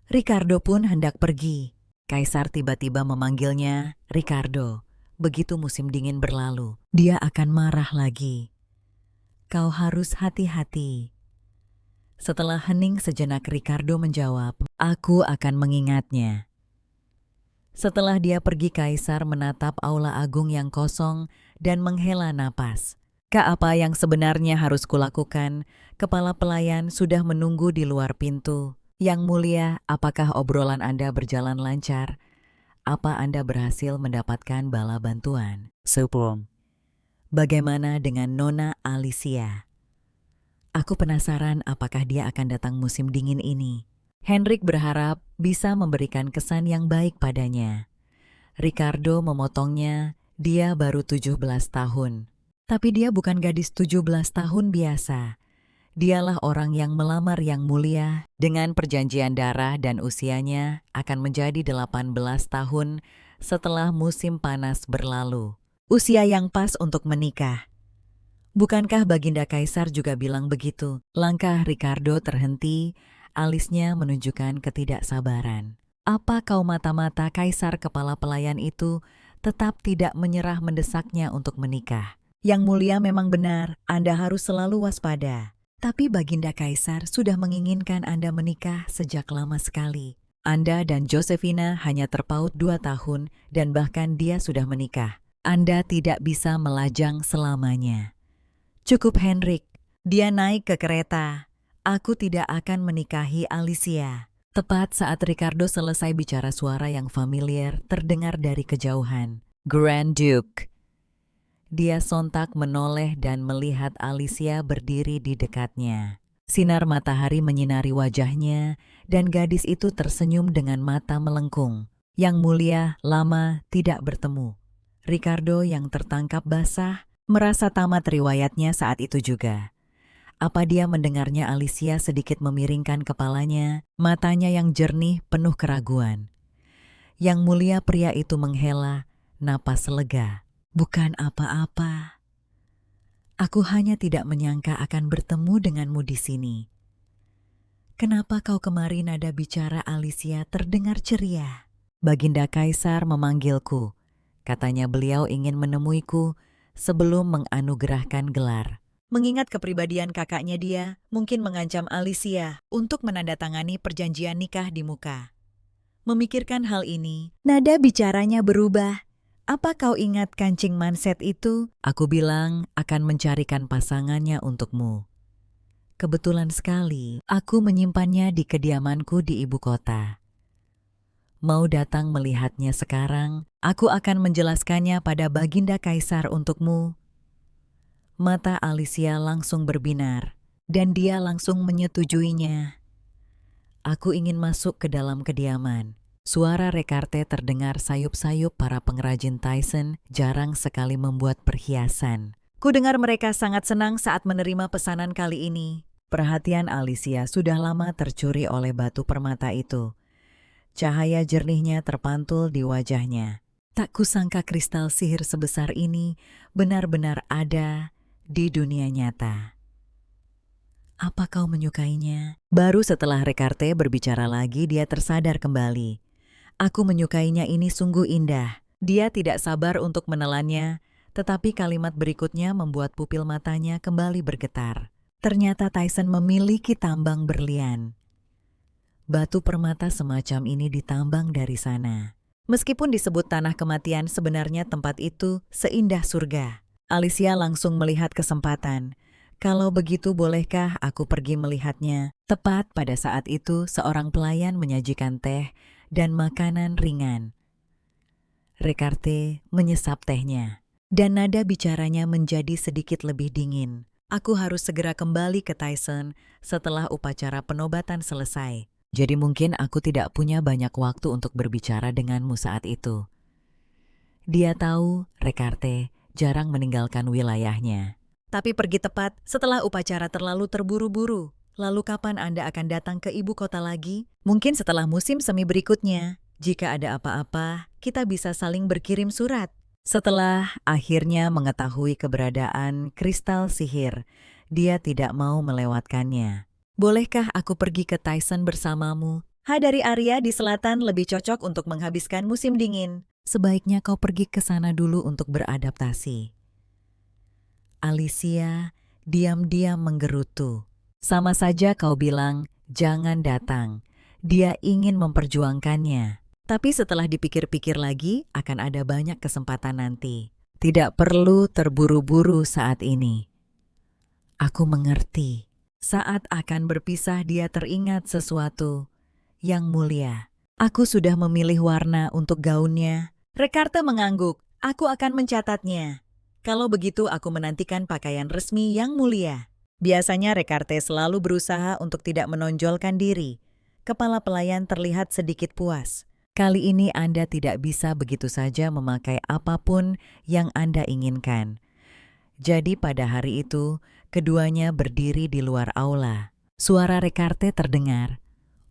Ricardo pun hendak pergi. Kaisar tiba-tiba memanggilnya, Ricardo, begitu musim dingin berlalu, dia akan marah lagi. Kau harus hati-hati. Setelah hening sejenak, Ricardo menjawab, aku akan mengingatnya. Setelah dia pergi, Kaisar menatap aula agung yang kosong dan menghela napas. Apa yang sebenarnya harus kulakukan? Kepala pelayan sudah menunggu di luar pintu. Yang mulia, apakah obrolan Anda berjalan lancar? Apa Anda berhasil mendapatkan bala bantuan? Sebelum. Bagaimana dengan Nona Alicia? Aku penasaran apakah dia akan datang musim dingin ini. Henrik berharap bisa memberikan kesan yang baik padanya. Ricardo memotongnya, dia baru 17 tahun. Tapi dia bukan gadis 17 tahun biasa. Dialah orang yang melamar Yang Mulia dengan perjanjian darah dan usianya akan menjadi 18 tahun setelah musim panas berlalu. Usia yang pas untuk menikah. Bukankah Baginda Kaisar juga bilang begitu? Langkah Ricardo terhenti, alisnya menunjukkan ketidaksabaran. Apa kau mata-mata Kaisar kepala pelayan itu tetap tidak menyerah mendesaknya untuk menikah? Yang Mulia memang benar, Anda harus selalu waspada. Tapi Baginda Kaisar sudah menginginkan Anda menikah sejak lama sekali. Anda dan Josefina hanya terpaut 2 tahun dan bahkan dia sudah menikah. Anda tidak bisa melajang selamanya. Cukup Henrik, dia naik ke kereta. Aku tidak akan menikahi Alicia. Tepat saat Ricardo selesai bicara, suara yang familiar terdengar dari kejauhan. Grand Duke. Dia sontak menoleh dan melihat Alicia berdiri di dekatnya. Sinar matahari menyinari wajahnya dan gadis itu tersenyum dengan mata melengkung. Yang Mulia lama tidak bertemu. Ricardo yang tertangkap basah merasa tamat riwayatnya saat itu juga. Apa dia mendengarnya? Alicia sedikit memiringkan kepalanya, matanya yang jernih penuh keraguan. Yang Mulia, pria itu menghela napas lega. Bukan apa-apa. Aku hanya tidak menyangka akan bertemu denganmu di sini. Kenapa kau kemari? Nada bicara Alicia terdengar ceria. Baginda Kaisar memanggilku. Katanya beliau ingin menemuiku sebelum menganugerahkan gelar. Mengingat kepribadian kakaknya, dia mungkin mengancam Alicia untuk menandatangani perjanjian nikah di muka. Memikirkan hal ini, nada bicaranya berubah. Apa kau ingat kancing manset itu? Aku bilang akan mencarikan pasangannya untukmu. Kebetulan sekali, aku menyimpannya di kediamanku di ibu kota. Mau datang melihatnya sekarang? Aku akan menjelaskannya pada Baginda Kaisar untukmu. Mata Alicia langsung berbinar, dan dia langsung menyetujuinya. Aku ingin masuk ke dalam kediaman. Suara Rekarte terdengar sayup-sayup. Para pengrajin Tyson jarang sekali membuat perhiasan. Ku dengar mereka sangat senang saat menerima pesanan kali ini. Perhatian Alicia sudah lama tercuri oleh batu permata itu. Cahaya jernihnya terpantul di wajahnya. Tak kusangka kristal sihir sebesar ini benar-benar ada di dunia nyata. Apa kau menyukainya? Baru setelah Rekarte berbicara lagi, dia tersadar kembali. Aku menyukainya, ini sungguh indah. Dia tidak sabar untuk menelannya, tetapi kalimat berikutnya membuat pupil matanya kembali bergetar. Ternyata Tyson memiliki tambang berlian. Batu permata semacam ini ditambang dari sana. Meskipun disebut tanah kematian, sebenarnya tempat itu seindah surga. Alicia langsung melihat kesempatan. Kalau begitu, bolehkah aku pergi melihatnya? Tepat pada saat itu, seorang pelayan menyajikan teh dan makanan ringan. Rekarte menyesap tehnya, dan nada bicaranya menjadi sedikit lebih dingin. Aku harus segera kembali ke Tyson setelah upacara penobatan selesai. Jadi mungkin aku tidak punya banyak waktu untuk berbicara denganmu saat itu. Dia tahu Rekarte jarang meninggalkan wilayahnya. Tapi pergi tepat setelah upacara terlalu terburu-buru. Lalu kapan Anda akan datang ke ibu kota lagi? Mungkin setelah musim semi berikutnya. Jika ada apa-apa, kita bisa saling berkirim surat. Setelah akhirnya mengetahui keberadaan kristal sihir, dia tidak mau melewatkannya. Bolehkah aku pergi ke Tyson bersamamu? Dari area di selatan lebih cocok untuk menghabiskan musim dingin. Sebaiknya kau pergi ke sana dulu untuk beradaptasi. Alicia diam-diam menggerutu. Sama saja kau bilang, jangan datang. Dia ingin memperjuangkannya. Tapi setelah dipikir-pikir lagi, akan ada banyak kesempatan nanti. Tidak perlu terburu-buru saat ini. Aku mengerti. Saat akan berpisah, dia teringat sesuatu. Yang Mulia, aku sudah memilih warna untuk gaunnya. Rekarte mengangguk. Aku akan mencatatnya. Kalau begitu, aku menantikan pakaian resmi Yang Mulia. Biasanya Rekarte selalu berusaha untuk tidak menonjolkan diri. Kepala pelayan terlihat sedikit puas. Kali ini Anda tidak bisa begitu saja memakai apapun yang Anda inginkan. Jadi pada hari itu, keduanya berdiri di luar aula. Suara Rekarte terdengar.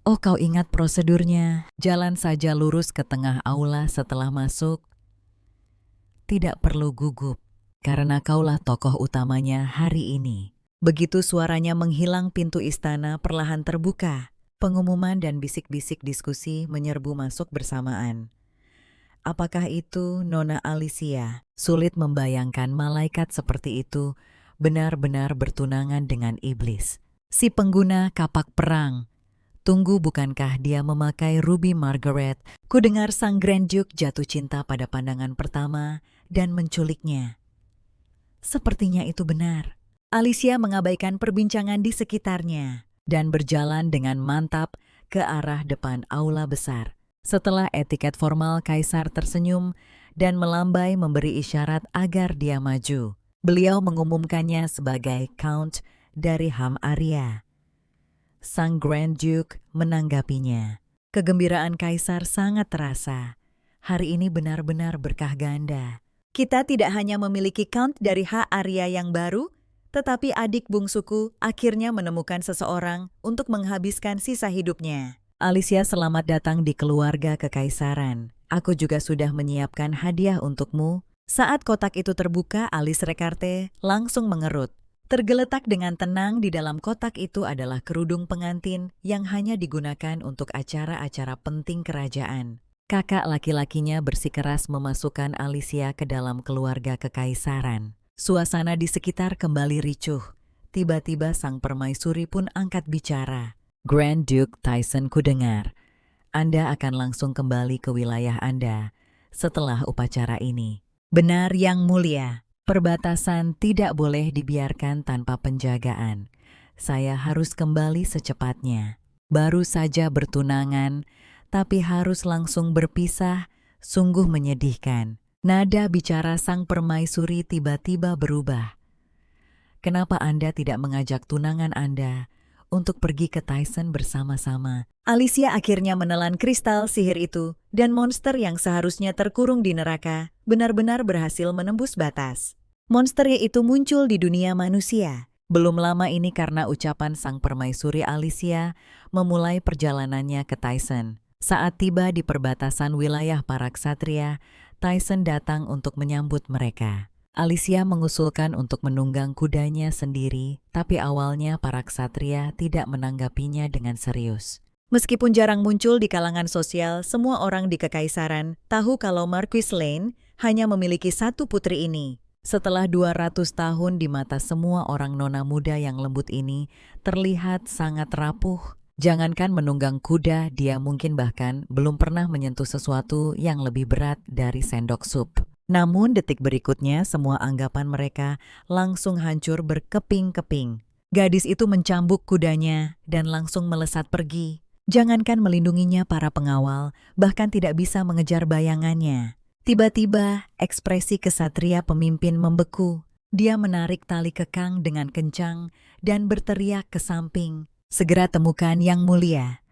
Oh, kau ingat prosedurnya. Jalan saja lurus ke tengah aula setelah masuk. Tidak perlu gugup, karena kaulah tokoh utamanya hari ini. Begitu suaranya menghilang, pintu istana perlahan terbuka. Pengumuman dan bisik-bisik diskusi menyerbu masuk bersamaan. Apakah itu Nona Alicia? Sulit membayangkan malaikat seperti itu benar-benar bertunangan dengan iblis. Si pengguna kapak perang. Tunggu, bukankah dia memakai Ruby Margaret? Ku dengar sang Grand Duke jatuh cinta pada pandangan pertama dan menculiknya. Sepertinya itu benar. Alicia mengabaikan perbincangan di sekitarnya dan berjalan dengan mantap ke arah depan aula besar. Setelah etiket formal, Kaisar tersenyum dan melambai memberi isyarat agar dia maju. Beliau mengumumkannya sebagai Count dari Ham Aria. Sang Grand Duke menanggapinya. Kegembiraan Kaisar sangat terasa. Hari ini benar-benar berkah ganda. Kita tidak hanya memiliki Count dari H. Aria yang baru, tetapi adik bungsuku akhirnya menemukan seseorang untuk menghabiskan sisa hidupnya. Alicia, selamat datang di keluarga kekaisaran. Aku juga sudah menyiapkan hadiah untukmu. Saat kotak itu terbuka, alis Rekarte langsung mengerut. Tergeletak dengan tenang di dalam kotak itu adalah kerudung pengantin yang hanya digunakan untuk acara-acara penting kerajaan. Kakak laki-lakinya bersikeras memasukkan Alicia ke dalam keluarga kekaisaran. Suasana di sekitar kembali ricuh. Tiba-tiba sang permaisuri pun angkat bicara. Grand Duke Tyson, ku dengar Anda akan langsung kembali ke wilayah Anda setelah upacara ini. Benar, Yang Mulia. Perbatasan tidak boleh dibiarkan tanpa penjagaan. Saya harus kembali secepatnya. Baru saja bertunangan, tapi harus langsung berpisah, sungguh menyedihkan. Nada bicara sang permaisuri tiba-tiba berubah. Kenapa Anda tidak mengajak tunangan Anda untuk pergi ke Tyson bersama-sama? Alicia akhirnya menelan kristal sihir itu, dan monster yang seharusnya terkurung di neraka benar-benar berhasil menembus batas. Monster itu muncul di dunia manusia. Belum lama ini karena ucapan sang permaisuri, Alicia memulai perjalanannya ke Tyson. Saat tiba di perbatasan wilayah para ksatria, Tyson datang untuk menyambut mereka. Alicia mengusulkan untuk menunggang kudanya sendiri, tapi awalnya para ksatria tidak menanggapinya dengan serius. Meskipun jarang muncul di kalangan sosial, semua orang di kekaisaran tahu kalau Marquis Lane hanya memiliki satu putri ini. Setelah 200 tahun di mata semua orang, nona muda yang lembut ini terlihat sangat rapuh. Jangankan menunggang kuda, dia mungkin bahkan belum pernah menyentuh sesuatu yang lebih berat dari sendok sup. Namun detik berikutnya semua anggapan mereka langsung hancur berkeping-keping. Gadis itu mencambuk kudanya dan langsung melesat pergi. Jangankan melindunginya para pengawal, bahkan tidak bisa mengejar bayangannya. Tiba-tiba ekspresi kesatria pemimpin membeku. Dia menarik tali kekang dengan kencang dan berteriak ke samping. Segera temukan Yang Mulia,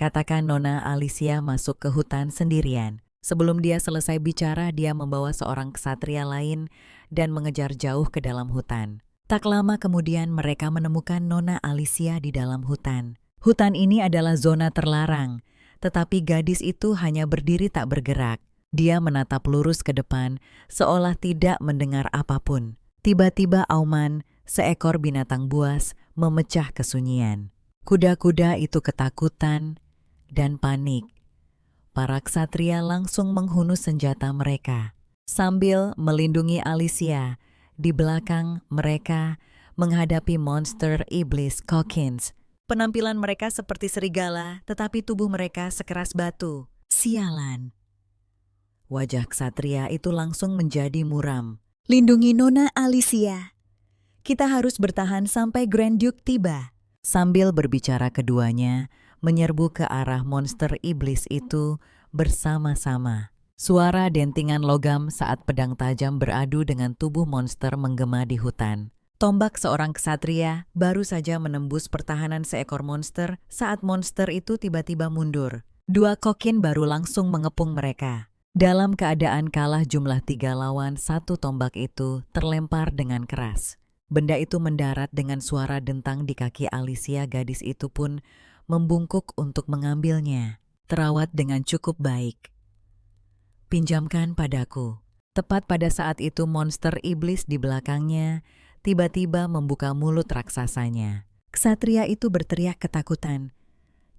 katakan Nona Alicia masuk ke hutan sendirian. Sebelum dia selesai bicara, dia membawa seorang ksatria lain dan mengejar jauh ke dalam hutan. Tak lama kemudian mereka menemukan Nona Alicia di dalam hutan. Hutan ini adalah zona terlarang, tetapi gadis itu hanya berdiri tak bergerak. Dia menatap lurus ke depan, seolah tidak mendengar apapun. Tiba-tiba auman, seekor binatang buas, memecah kesunyian. Kuda-kuda itu ketakutan dan panik. Para ksatria langsung menghunus senjata mereka. Sambil melindungi Alicia, di belakang mereka menghadapi monster iblis Cockins. Penampilan mereka seperti serigala, tetapi tubuh mereka sekeras batu. Sialan. Wajah ksatria itu langsung menjadi muram. Lindungi Nona Alicia. Kita harus bertahan sampai Grand Duke tiba. Sambil berbicara keduanya menyerbu ke arah monster iblis itu bersama-sama. Suara dentingan logam saat pedang tajam beradu dengan tubuh monster menggema di hutan. Tombak seorang ksatria baru saja menembus pertahanan seekor monster saat monster itu tiba-tiba mundur. Dua kokin baru langsung mengepung mereka. Dalam keadaan kalah jumlah 3 lawan 1, tombak itu terlempar dengan keras. Benda itu mendarat dengan suara dentang di kaki Alicia. Gadis itu pun membungkuk untuk mengambilnya. Terawat dengan cukup baik. Pinjamkan padaku. Tepat pada saat itu monster iblis di belakangnya tiba-tiba membuka mulut raksasanya. Ksatria itu berteriak ketakutan,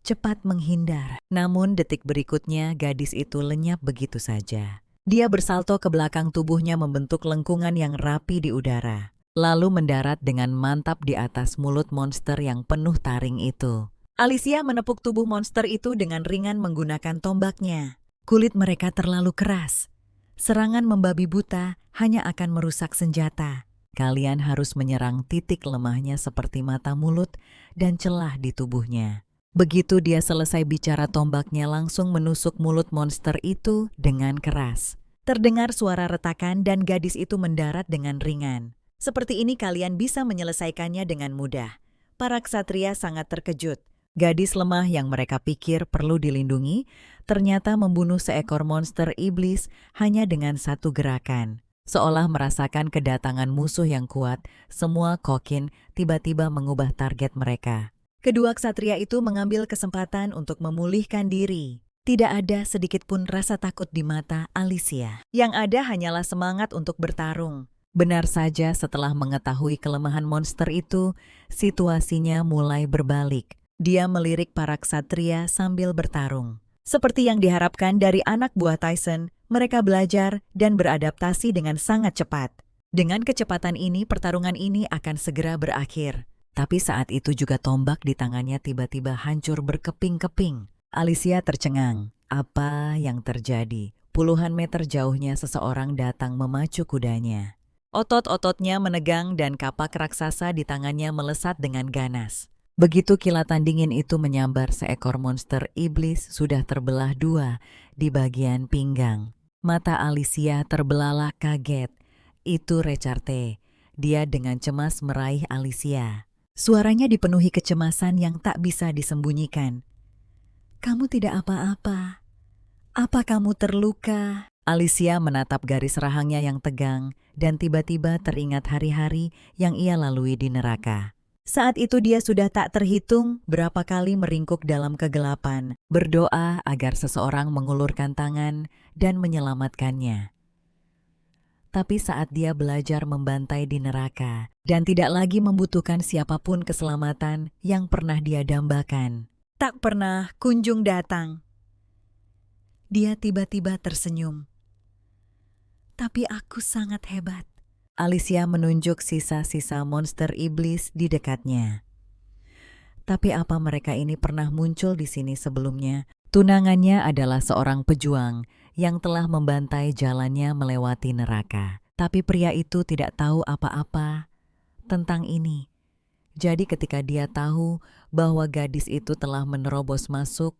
cepat menghindar. Namun detik berikutnya gadis itu lenyap begitu saja. Dia bersalto ke belakang, tubuhnya membentuk lengkungan yang rapi di udara, lalu mendarat dengan mantap di atas mulut monster yang penuh taring itu. Alicia menepuk tubuh monster itu dengan ringan menggunakan tombaknya. Kulit mereka terlalu keras. Serangan membabi buta hanya akan merusak senjata. Kalian harus menyerang titik lemahnya seperti mata, mulut, dan celah di tubuhnya. Begitu dia selesai bicara, tombaknya langsung menusuk mulut monster itu dengan keras. Terdengar suara retakan dan gadis itu mendarat dengan ringan. Seperti ini kalian bisa menyelesaikannya dengan mudah. Para ksatria sangat terkejut. Gadis lemah yang mereka pikir perlu dilindungi, ternyata membunuh seekor monster iblis hanya dengan satu gerakan. Seolah merasakan kedatangan musuh yang kuat, semua kokin tiba-tiba mengubah target mereka. Kedua ksatria itu mengambil kesempatan untuk memulihkan diri. Tidak ada sedikit pun rasa takut di mata Alicia. Yang ada hanyalah semangat untuk bertarung. Benar saja, setelah mengetahui kelemahan monster itu, situasinya mulai berbalik. Dia melirik para ksatria sambil bertarung. Seperti yang diharapkan dari anak buah Tyson, mereka belajar dan beradaptasi dengan sangat cepat. Dengan kecepatan ini, pertarungan ini akan segera berakhir. Tapi saat itu juga tombak di tangannya tiba-tiba hancur berkeping-keping. Alicia tercengang. Apa yang terjadi? Puluhan meter jauhnya seseorang datang memacu kudanya. Otot-ototnya menegang dan kapak raksasa di tangannya melesat dengan ganas. Begitu kilatan dingin itu menyambar, seekor monster iblis sudah terbelah dua di bagian pinggang. Mata Alicia terbelalak kaget. Itu Recharte. Dia dengan cemas meraih Alicia. Suaranya dipenuhi kecemasan yang tak bisa disembunyikan. Kamu tidak apa-apa. Apa kamu terluka? Alicia menatap garis rahangnya yang tegang dan tiba-tiba teringat hari-hari yang ia lalui di neraka. Saat itu dia sudah tak terhitung berapa kali meringkuk dalam kegelapan, berdoa agar seseorang mengulurkan tangan dan menyelamatkannya. Tapi saat dia belajar membantai di neraka dan tidak lagi membutuhkan siapapun, keselamatan yang pernah dia dambakan tak pernah kunjung datang. Dia tiba-tiba tersenyum. Tapi aku sangat hebat. Alicia menunjuk sisa-sisa monster iblis di dekatnya. Tapi apa mereka ini pernah muncul di sini sebelumnya? Tunangannya adalah seorang pejuang yang telah membantai jalannya melewati neraka. Tapi pria itu tidak tahu apa-apa tentang ini. Jadi ketika dia tahu bahwa gadis itu telah menerobos masuk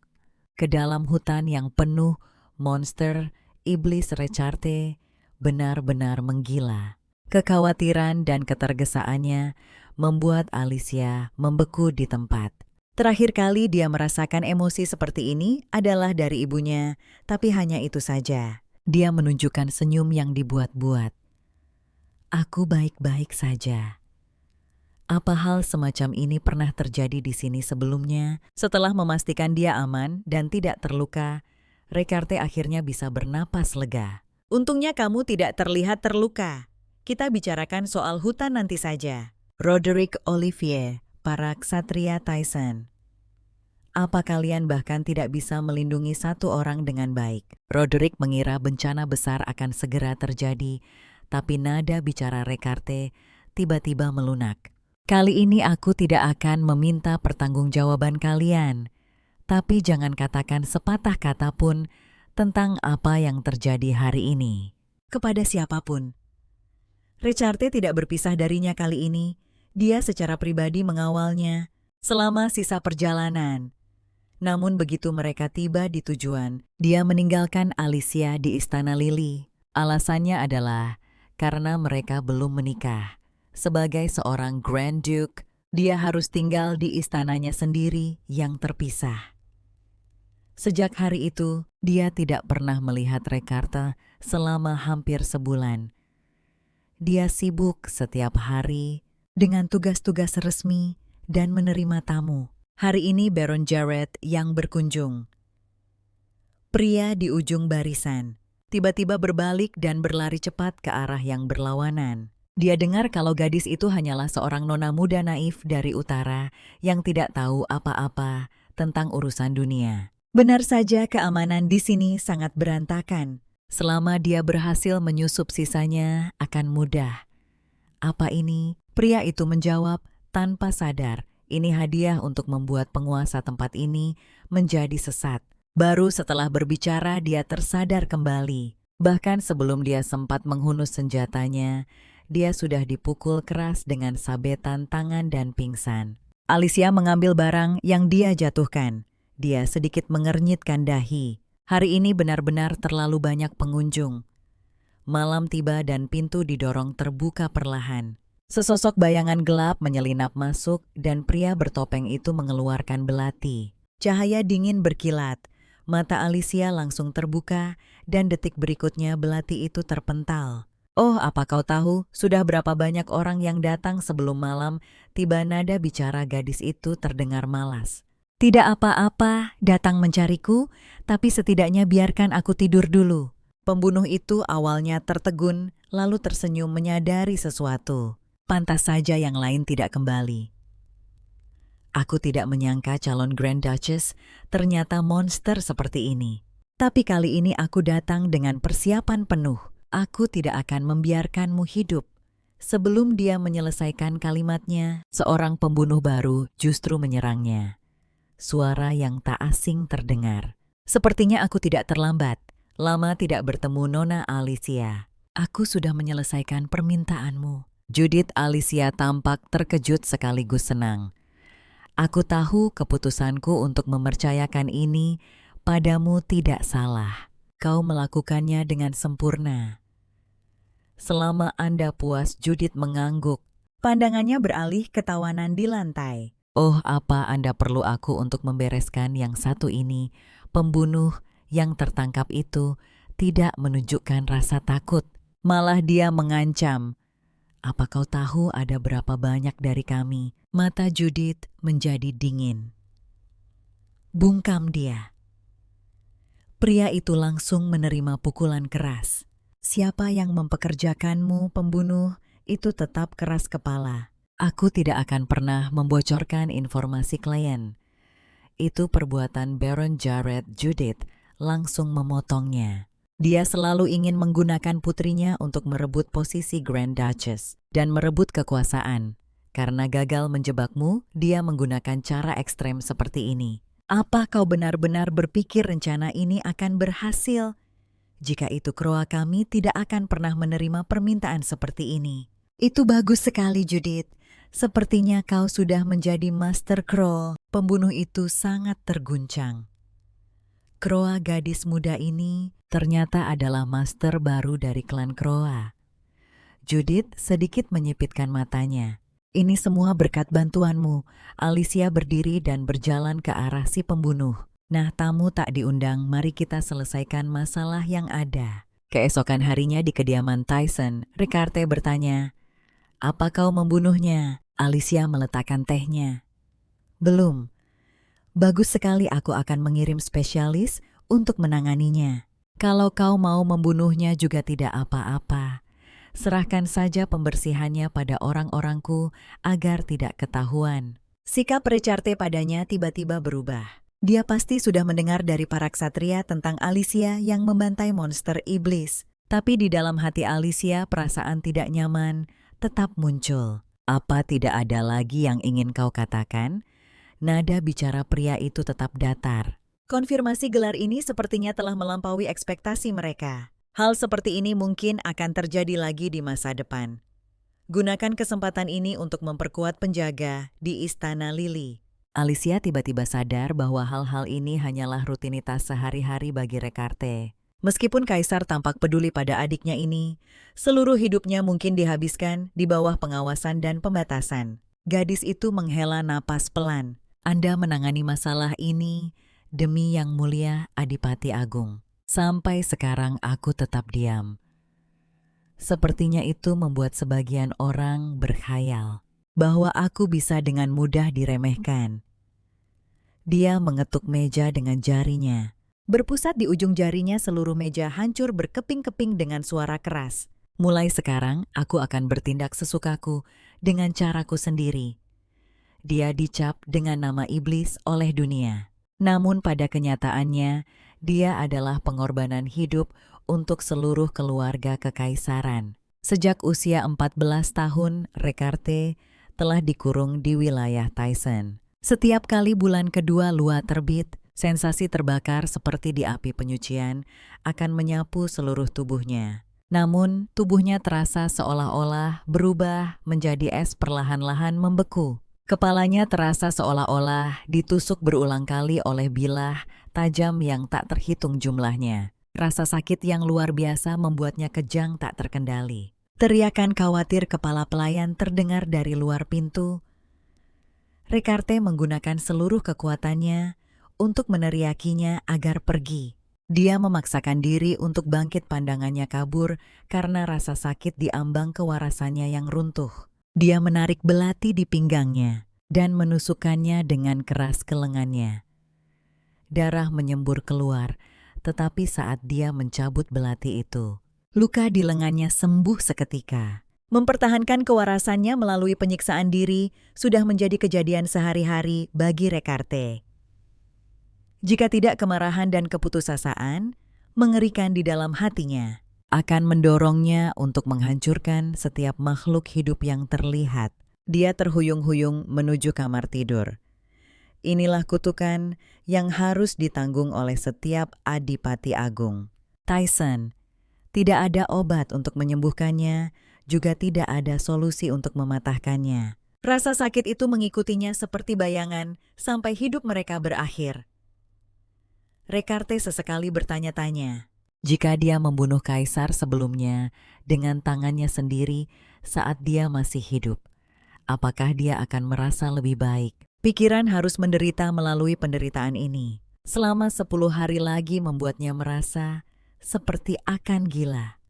ke dalam hutan yang penuh monster iblis, Recharte benar-benar menggila. Kekhawatiran dan ketergesaannya membuat Alicia membeku di tempat. Terakhir kali dia merasakan emosi seperti ini adalah dari ibunya, tapi hanya itu saja. Dia menunjukkan senyum yang dibuat-buat. Aku baik-baik saja. Apa hal semacam ini pernah terjadi di sini sebelumnya? Setelah memastikan dia aman dan tidak terluka, Recharte akhirnya bisa bernapas lega. Untungnya kamu tidak terlihat terluka. Kita bicarakan soal hutan nanti saja. Roderick Olivier, para ksatria Tyson. Apa kalian bahkan tidak bisa melindungi satu orang dengan baik? Roderick mengira bencana besar akan segera terjadi, tapi nada bicara Recharte tiba-tiba melunak. Kali ini aku tidak akan meminta pertanggungjawaban kalian, tapi jangan katakan sepatah kata pun tentang apa yang terjadi hari ini kepada siapapun. Recharte tidak berpisah darinya kali ini. Dia secara pribadi mengawalnya selama sisa perjalanan. Namun begitu mereka tiba di tujuan, dia meninggalkan Alicia di Istana Lili. Alasannya adalah karena mereka belum menikah. Sebagai seorang Grand Duke, dia harus tinggal di istananya sendiri yang terpisah. Sejak hari itu, dia tidak pernah melihat Rekarte selama hampir sebulan. Dia sibuk setiap hari dengan tugas-tugas resmi dan menerima tamu. Hari ini Baron Jarrett yang berkunjung. Pria di ujung barisan tiba-tiba berbalik dan berlari cepat ke arah yang berlawanan. Dia dengar kalau gadis itu hanyalah seorang nona muda naif dari utara yang tidak tahu apa-apa tentang urusan dunia. Benar saja, keamanan di sini sangat berantakan. Selama dia berhasil menyusup sisanya akan mudah. Apa ini? Pria itu menjawab tanpa sadar. Ini hadiah untuk membuat penguasa tempat ini menjadi sesat. Baru setelah berbicara dia tersadar kembali. Bahkan sebelum dia sempat menghunus senjatanya, dia sudah dipukul keras dengan sabetan tangan dan pingsan. Alicia mengambil barang yang dia jatuhkan. Dia sedikit mengernyitkan dahi. Hari ini benar-benar terlalu banyak pengunjung. Malam tiba dan pintu didorong terbuka perlahan. Sesosok bayangan gelap menyelinap masuk dan pria bertopeng itu mengeluarkan belati. Cahaya dingin berkilat. Mata Alicia langsung terbuka dan detik berikutnya belati itu terpental. Oh, apa kau tahu sudah berapa banyak orang yang datang sebelum malam? Tiba nada bicara gadis itu terdengar malas. Tidak apa-apa datang mencariku, tapi setidaknya biarkan aku tidur dulu. Pembunuh itu awalnya tertegun, lalu tersenyum menyadari sesuatu. Pantas saja yang lain tidak kembali. Aku tidak menyangka calon Grand Duchess ternyata monster seperti ini. Tapi kali ini aku datang dengan persiapan penuh. Aku tidak akan membiarkanmu hidup. Sebelum dia menyelesaikan kalimatnya, seorang pembunuh baru justru menyerangnya. Suara yang tak asing terdengar. Sepertinya aku tidak terlambat. Lama tidak bertemu Nona Alicia. Aku sudah menyelesaikan permintaanmu. Judith Alicia tampak terkejut sekaligus senang. Aku tahu keputusanku untuk mempercayakan ini padamu tidak salah. Kau melakukannya dengan sempurna. Selama Anda puas, Judith mengangguk. Pandangannya beralih ke tawanan di lantai. Oh, apa Anda perlu aku untuk membereskan yang satu ini? Pembunuh yang tertangkap itu tidak menunjukkan rasa takut. Malah dia mengancam. Apa kau tahu ada berapa banyak dari kami? Mata Judith menjadi dingin. Bungkam dia. Pria itu langsung menerima pukulan keras. Siapa yang mempekerjakanmu, pembunuh, itu tetap keras kepala. Aku tidak akan pernah membocorkan informasi klien. Itu perbuatan Baron Jarrett. Judith langsung memotongnya. Dia selalu ingin menggunakan putrinya untuk merebut posisi Grand Duchess dan merebut kekuasaan. Karena gagal menjebakmu, dia menggunakan cara ekstrem seperti ini. Apa kau benar-benar berpikir rencana ini akan berhasil? Jika itu Kroa, kami tidak akan pernah menerima permintaan seperti ini. Itu bagus sekali, Judith. Sepertinya kau sudah menjadi Master Kroa. Pembunuh itu sangat terguncang. Kroa, gadis muda ini, ternyata adalah master baru dari klan Kroa. Judith sedikit menyipitkan matanya. Ini semua berkat bantuanmu. Alicia berdiri dan berjalan ke arah si pembunuh. Nah, tamu tak diundang, mari kita selesaikan masalah yang ada. Keesokan harinya di kediaman Tyson, Rekarte bertanya, apa kau membunuhnya? Alicia meletakkan tehnya. Belum. Bagus sekali, aku akan mengirim spesialis untuk menanganinya. Kalau kau mau membunuhnya juga tidak apa-apa. Serahkan saja pembersihannya pada orang-orangku agar tidak ketahuan. Sikap Rekarte padanya tiba-tiba berubah. Dia pasti sudah mendengar dari para ksatria tentang Alicia yang membantai monster iblis. Tapi di dalam hati Alicia perasaan tidak nyaman tetap muncul. Apa tidak ada lagi yang ingin kau katakan? Nada bicara pria itu tetap datar. Konfirmasi gelar ini sepertinya telah melampaui ekspektasi mereka. Hal seperti ini mungkin akan terjadi lagi di masa depan. Gunakan kesempatan ini untuk memperkuat penjaga di Istana Lily. Alicia tiba-tiba sadar bahwa hal-hal ini hanyalah rutinitas sehari-hari bagi Rekarte. Meskipun Kaisar tampak peduli pada adiknya ini, seluruh hidupnya mungkin dihabiskan di bawah pengawasan dan pembatasan. Gadis itu menghela napas pelan. Anda menangani masalah ini demi Yang Mulia Adipati Agung. Sampai sekarang aku tetap diam. Sepertinya itu membuat sebagian orang berkhayal bahwa aku bisa dengan mudah diremehkan. Dia mengetuk meja dengan jarinya. Berpusat di ujung jarinya, seluruh meja hancur berkeping-keping dengan suara keras. Mulai sekarang, aku akan bertindak sesukaku dengan caraku sendiri. Dia dicap dengan nama iblis oleh dunia. Namun pada kenyataannya, dia adalah pengorbanan hidup untuk seluruh keluarga kekaisaran. Sejak usia 14 tahun, Rekarte telah dikurung di wilayah Tyson. Setiap kali bulan kedua lua terbit, sensasi terbakar seperti di api penyucian akan menyapu seluruh tubuhnya. Namun, tubuhnya terasa seolah-olah berubah menjadi es perlahan-lahan membeku. Kepalanya terasa seolah-olah ditusuk berulang kali oleh bilah tajam yang tak terhitung jumlahnya. Rasa sakit yang luar biasa membuatnya kejang tak terkendali. Teriakan khawatir kepala pelayan terdengar dari luar pintu. Rekarte menggunakan seluruh kekuatannya untuk meneriakinya agar pergi. Dia memaksakan diri untuk bangkit, pandangannya kabur karena rasa sakit di ambang kewarasannya yang runtuh. Dia menarik belati di pinggangnya dan menusukkannya dengan keras ke lengannya. Darah menyembur keluar, tetapi saat dia mencabut belati itu, luka di lengannya sembuh seketika. Mempertahankan kewarasannya melalui penyiksaan diri sudah menjadi kejadian sehari-hari bagi Rekarte. Jika tidak, kemarahan dan keputusasaan mengerikan di dalam hatinya akan mendorongnya untuk menghancurkan setiap makhluk hidup yang terlihat. Dia terhuyung-huyung menuju kamar tidur. Inilah kutukan yang harus ditanggung oleh setiap Adipati Agung. Tyson, tidak ada obat untuk menyembuhkannya, juga tidak ada solusi untuk mematahkannya. Rasa sakit itu mengikutinya seperti bayangan sampai hidup mereka berakhir. Rekarte sesekali bertanya-tanya, jika dia membunuh Kaisar sebelumnya dengan tangannya sendiri saat dia masih hidup, apakah dia akan merasa lebih baik? Pikiran harus menderita melalui penderitaan ini. Selama 10 hari lagi membuatnya merasa seperti akan gila.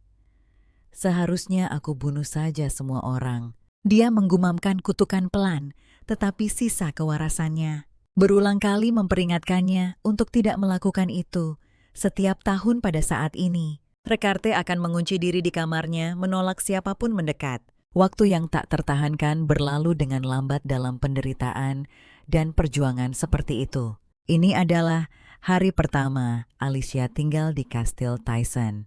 Seharusnya aku bunuh saja semua orang. Dia menggumamkan kutukan pelan, tetapi sisa kewarasannya. Berulang kali memperingatkannya untuk tidak melakukan itu. Setiap tahun pada saat ini, Rekarte akan mengunci diri di kamarnya, menolak siapapun mendekat. Waktu yang tak tertahankan berlalu dengan lambat dalam penderitaan dan perjuangan seperti itu. Ini adalah hari pertama Alicia tinggal di Kastil Tyson.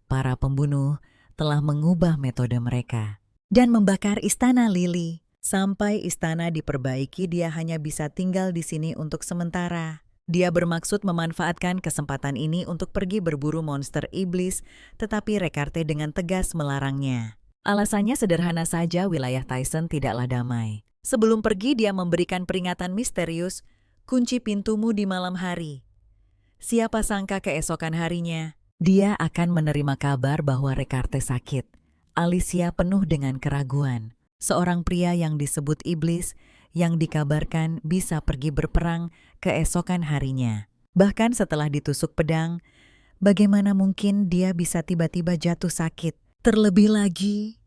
Para pembunuh telah mengubah metode mereka dan membakar istana Lily. Sampai istana diperbaiki, dia hanya bisa tinggal di sini untuk sementara. Dia bermaksud memanfaatkan kesempatan ini untuk pergi berburu monster iblis, tetapi Rekarte dengan tegas melarangnya. Alasannya sederhana saja, wilayah Tyson tidaklah damai. Sebelum pergi, dia memberikan peringatan misterius, kunci pintumu di malam hari. Siapa sangka keesokan harinya, dia akan menerima kabar bahwa Rekarte sakit. Alicia penuh dengan keraguan. Seorang pria yang disebut iblis yang dikabarkan bisa pergi berperang keesokan harinya. Bahkan setelah ditusuk pedang, bagaimana mungkin dia bisa tiba-tiba jatuh sakit? Terlebih lagi,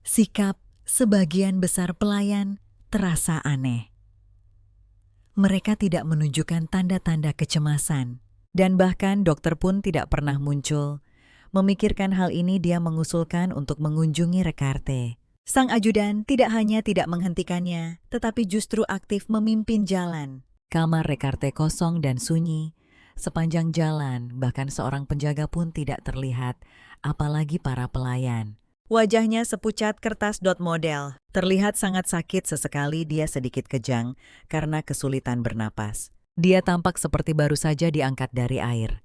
sikap sebagian besar pelayan terasa aneh. Mereka tidak menunjukkan tanda-tanda kecemasan, dan bahkan dokter pun tidak pernah muncul. Memikirkan hal ini, dia mengusulkan untuk mengunjungi Rekarte. Sang ajudan tidak hanya tidak menghentikannya, tetapi justru aktif memimpin jalan. Kamar Rekarte kosong dan sunyi. Sepanjang jalan, bahkan seorang penjaga pun tidak terlihat, apalagi para pelayan. Wajahnya sepucat kertas dot model. Terlihat sangat sakit, sesekali dia sedikit kejang karena kesulitan bernapas. Dia tampak seperti baru saja diangkat dari air.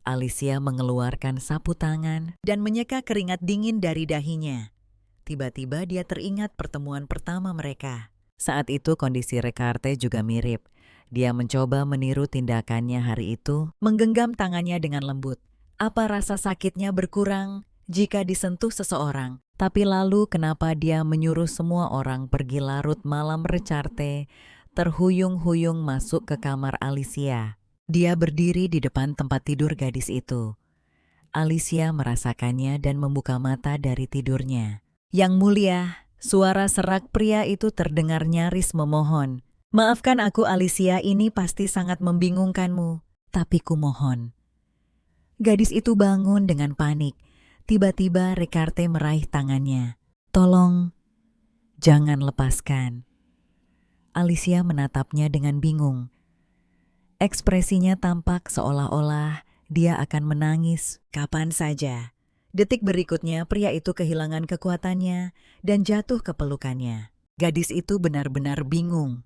Alicia mengeluarkan sapu tangan dan menyeka keringat dingin dari dahinya. Tiba-tiba dia teringat pertemuan pertama mereka. Saat itu kondisi Rekarte juga mirip. Dia mencoba meniru tindakannya hari itu, menggenggam tangannya dengan lembut. Apa rasa sakitnya berkurang jika disentuh seseorang? Tapi lalu kenapa dia menyuruh semua orang pergi larut malam? Recarte terhuyung-huyung masuk ke kamar Alicia. Dia berdiri di depan tempat tidur gadis itu. Alicia merasakannya dan membuka mata dari tidurnya. Yang mulia, suara serak pria itu terdengar nyaris memohon. Maafkan aku Alicia, ini pasti sangat membingungkanmu. Tapi kumohon. Gadis itu bangun dengan panik. Tiba-tiba Recarte meraih tangannya. Tolong, jangan lepaskan. Alicia menatapnya dengan bingung. Ekspresinya tampak seolah-olah dia akan menangis kapan saja. Detik berikutnya pria itu kehilangan kekuatannya dan jatuh ke pelukannya. Gadis itu benar-benar bingung.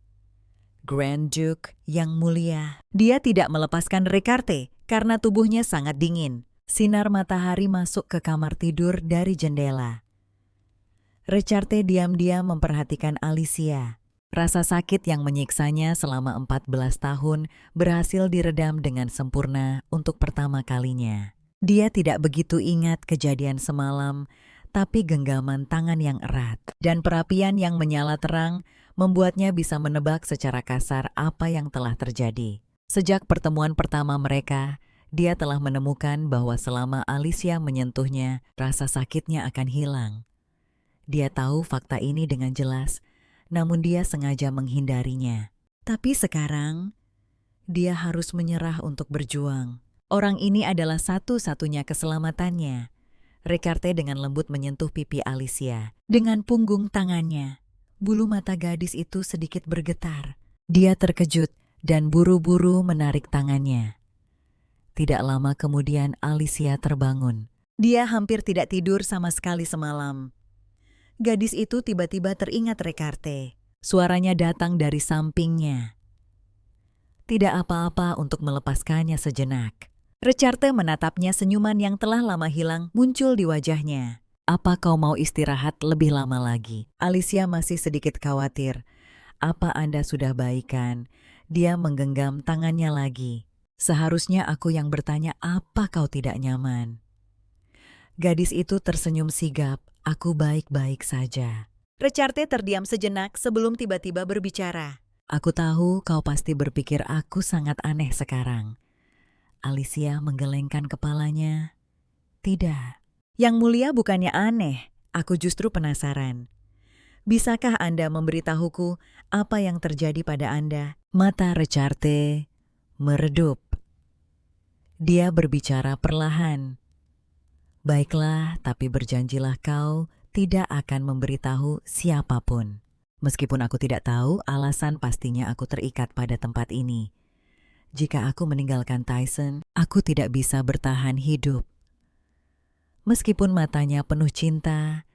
Grand Duke yang mulia. Dia tidak melepaskan Recarte karena tubuhnya sangat dingin. Sinar matahari masuk ke kamar tidur dari jendela. Recarte diam-diam memperhatikan Alicia. Rasa sakit yang menyiksanya selama 14 tahun berhasil diredam dengan sempurna untuk pertama kalinya. Dia tidak begitu ingat kejadian semalam, tapi genggaman tangan yang erat dan perapian yang menyala terang membuatnya bisa menebak secara kasar apa yang telah terjadi. Sejak pertemuan pertama mereka, dia telah menemukan bahwa selama Alicia menyentuhnya, rasa sakitnya akan hilang. Dia tahu fakta ini dengan jelas, namun dia sengaja menghindarinya. Tapi sekarang, dia harus menyerah untuk berjuang. Orang ini adalah satu-satunya keselamatannya. Recarte dengan lembut menyentuh pipi Alicia dengan punggung tangannya. Bulu mata gadis itu sedikit bergetar. Dia terkejut dan buru-buru menarik tangannya. Tidak lama kemudian Alicia terbangun. Dia hampir tidak tidur sama sekali semalam. Gadis itu tiba-tiba teringat Recarte. Suaranya datang dari sampingnya. Tidak apa-apa untuk melepaskannya sejenak. Recarte menatapnya, senyuman yang telah lama hilang muncul di wajahnya. Apa kau mau istirahat lebih lama lagi? Alicia masih sedikit khawatir. Apa Anda sudah baikan? Dia menggenggam tangannya lagi. Seharusnya aku yang bertanya, apa kau tidak nyaman? Gadis itu tersenyum sigap. Aku baik-baik saja. Recarte terdiam sejenak sebelum tiba-tiba berbicara. Aku tahu kau pasti berpikir aku sangat aneh sekarang. Alicia menggelengkan kepalanya. Tidak. Yang mulia, bukannya aneh. Aku justru penasaran. Bisakah Anda memberitahuku apa yang terjadi pada Anda? Mata Recarte meredup. Dia berbicara perlahan. Baiklah, tapi berjanjilah kau tidak akan memberitahu siapapun. Meskipun aku tidak tahu alasan pastinya aku terikat pada tempat ini. Jika aku meninggalkan Tyson, aku tidak bisa bertahan hidup. Meskipun matanya penuh cinta,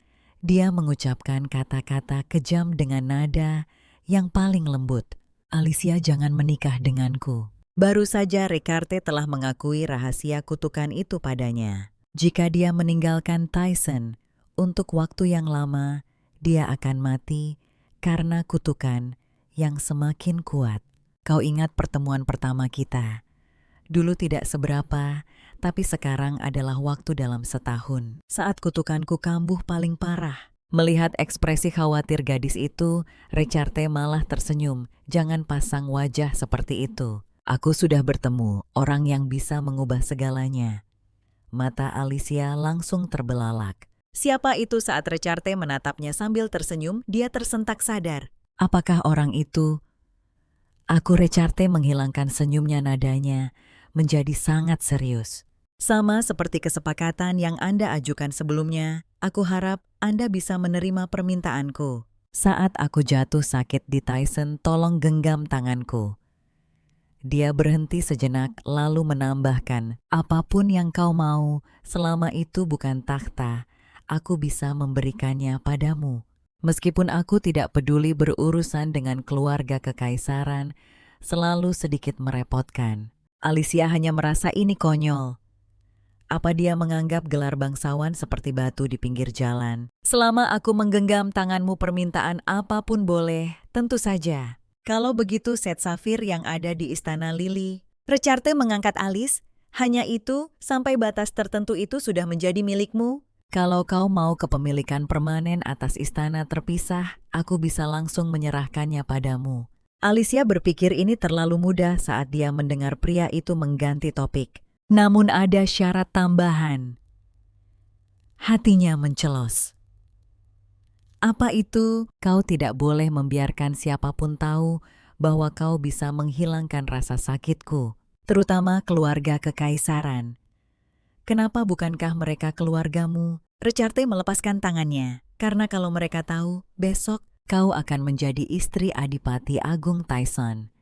dia mengucapkan kata-kata kejam dengan nada yang paling lembut. Alicia, jangan menikah denganku. Baru saja Recarte telah mengakui rahasia kutukan itu padanya. Jika dia meninggalkan Tyson, untuk waktu yang lama, dia akan mati karena kutukan yang semakin kuat. Kau ingat pertemuan pertama kita? Dulu tidak seberapa, tapi sekarang adalah waktu dalam setahun. Saat kutukanku kambuh paling parah. Melihat ekspresi khawatir gadis itu, Recarte malah tersenyum. Jangan pasang wajah seperti itu. Aku sudah bertemu orang yang bisa mengubah segalanya. Mata Alicia langsung terbelalak. Siapa itu? Saat Recarte menatapnya sambil tersenyum, dia tersentak sadar. Apakah orang itu? Aku. Recarte menghilangkan senyumnya, nadanya menjadi sangat serius. Sama seperti kesepakatan yang Anda ajukan sebelumnya, aku harap Anda bisa menerima permintaanku. Saat aku jatuh sakit di Tyson, tolong genggam tanganku. Dia berhenti sejenak lalu menambahkan, apapun yang kau mau, selama itu bukan takhta, aku bisa memberikannya padamu. Meskipun aku tidak peduli berurusan dengan keluarga kekaisaran, selalu sedikit merepotkan. Alicia hanya merasa ini konyol. Apa dia menganggap gelar bangsawan seperti batu di pinggir jalan? Selama aku menggenggam tanganmu, permintaan apapun boleh, tentu saja. Kalau begitu set safir yang ada di Istana Lili. Recarte mengangkat alis. Hanya itu, sampai batas tertentu itu sudah menjadi milikmu. Kalau kau mau kepemilikan permanen atas istana terpisah, aku bisa langsung menyerahkannya padamu. Alicia berpikir ini terlalu mudah saat dia mendengar pria itu mengganti topik. Namun ada syarat tambahan. Hatinya mencelos. Apa itu? Kau tidak boleh membiarkan siapapun tahu bahwa kau bisa menghilangkan rasa sakitku, terutama keluarga kekaisaran. Kenapa bukankah mereka keluargamu? Recarte melepaskan tangannya, karena kalau mereka tahu, besok kau akan menjadi istri Adipati Agung Tyson.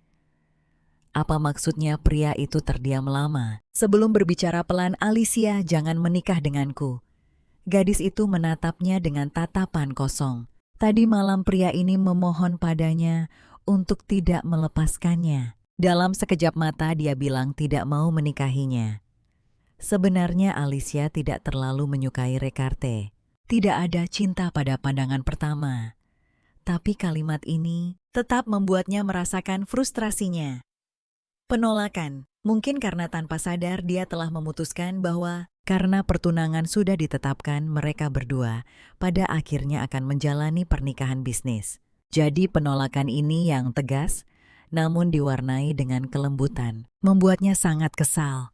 Apa maksudnya pria itu terdiam lama? Sebelum berbicara pelan, Alicia, jangan menikah denganku. Gadis itu menatapnya dengan tatapan kosong. Tadi malam pria ini memohon padanya untuk tidak melepaskannya. Dalam sekejap mata dia bilang tidak mau menikahinya. Sebenarnya Alicia tidak terlalu menyukai Recarte. Tidak ada cinta pada pandangan pertama. Tapi kalimat ini tetap membuatnya merasakan frustrasinya. Penolakan, mungkin karena tanpa sadar dia telah memutuskan bahwa karena pertunangan sudah ditetapkan mereka berdua, pada akhirnya akan menjalani pernikahan bisnis. Jadi penolakan ini yang tegas, namun diwarnai dengan kelembutan, membuatnya sangat kesal.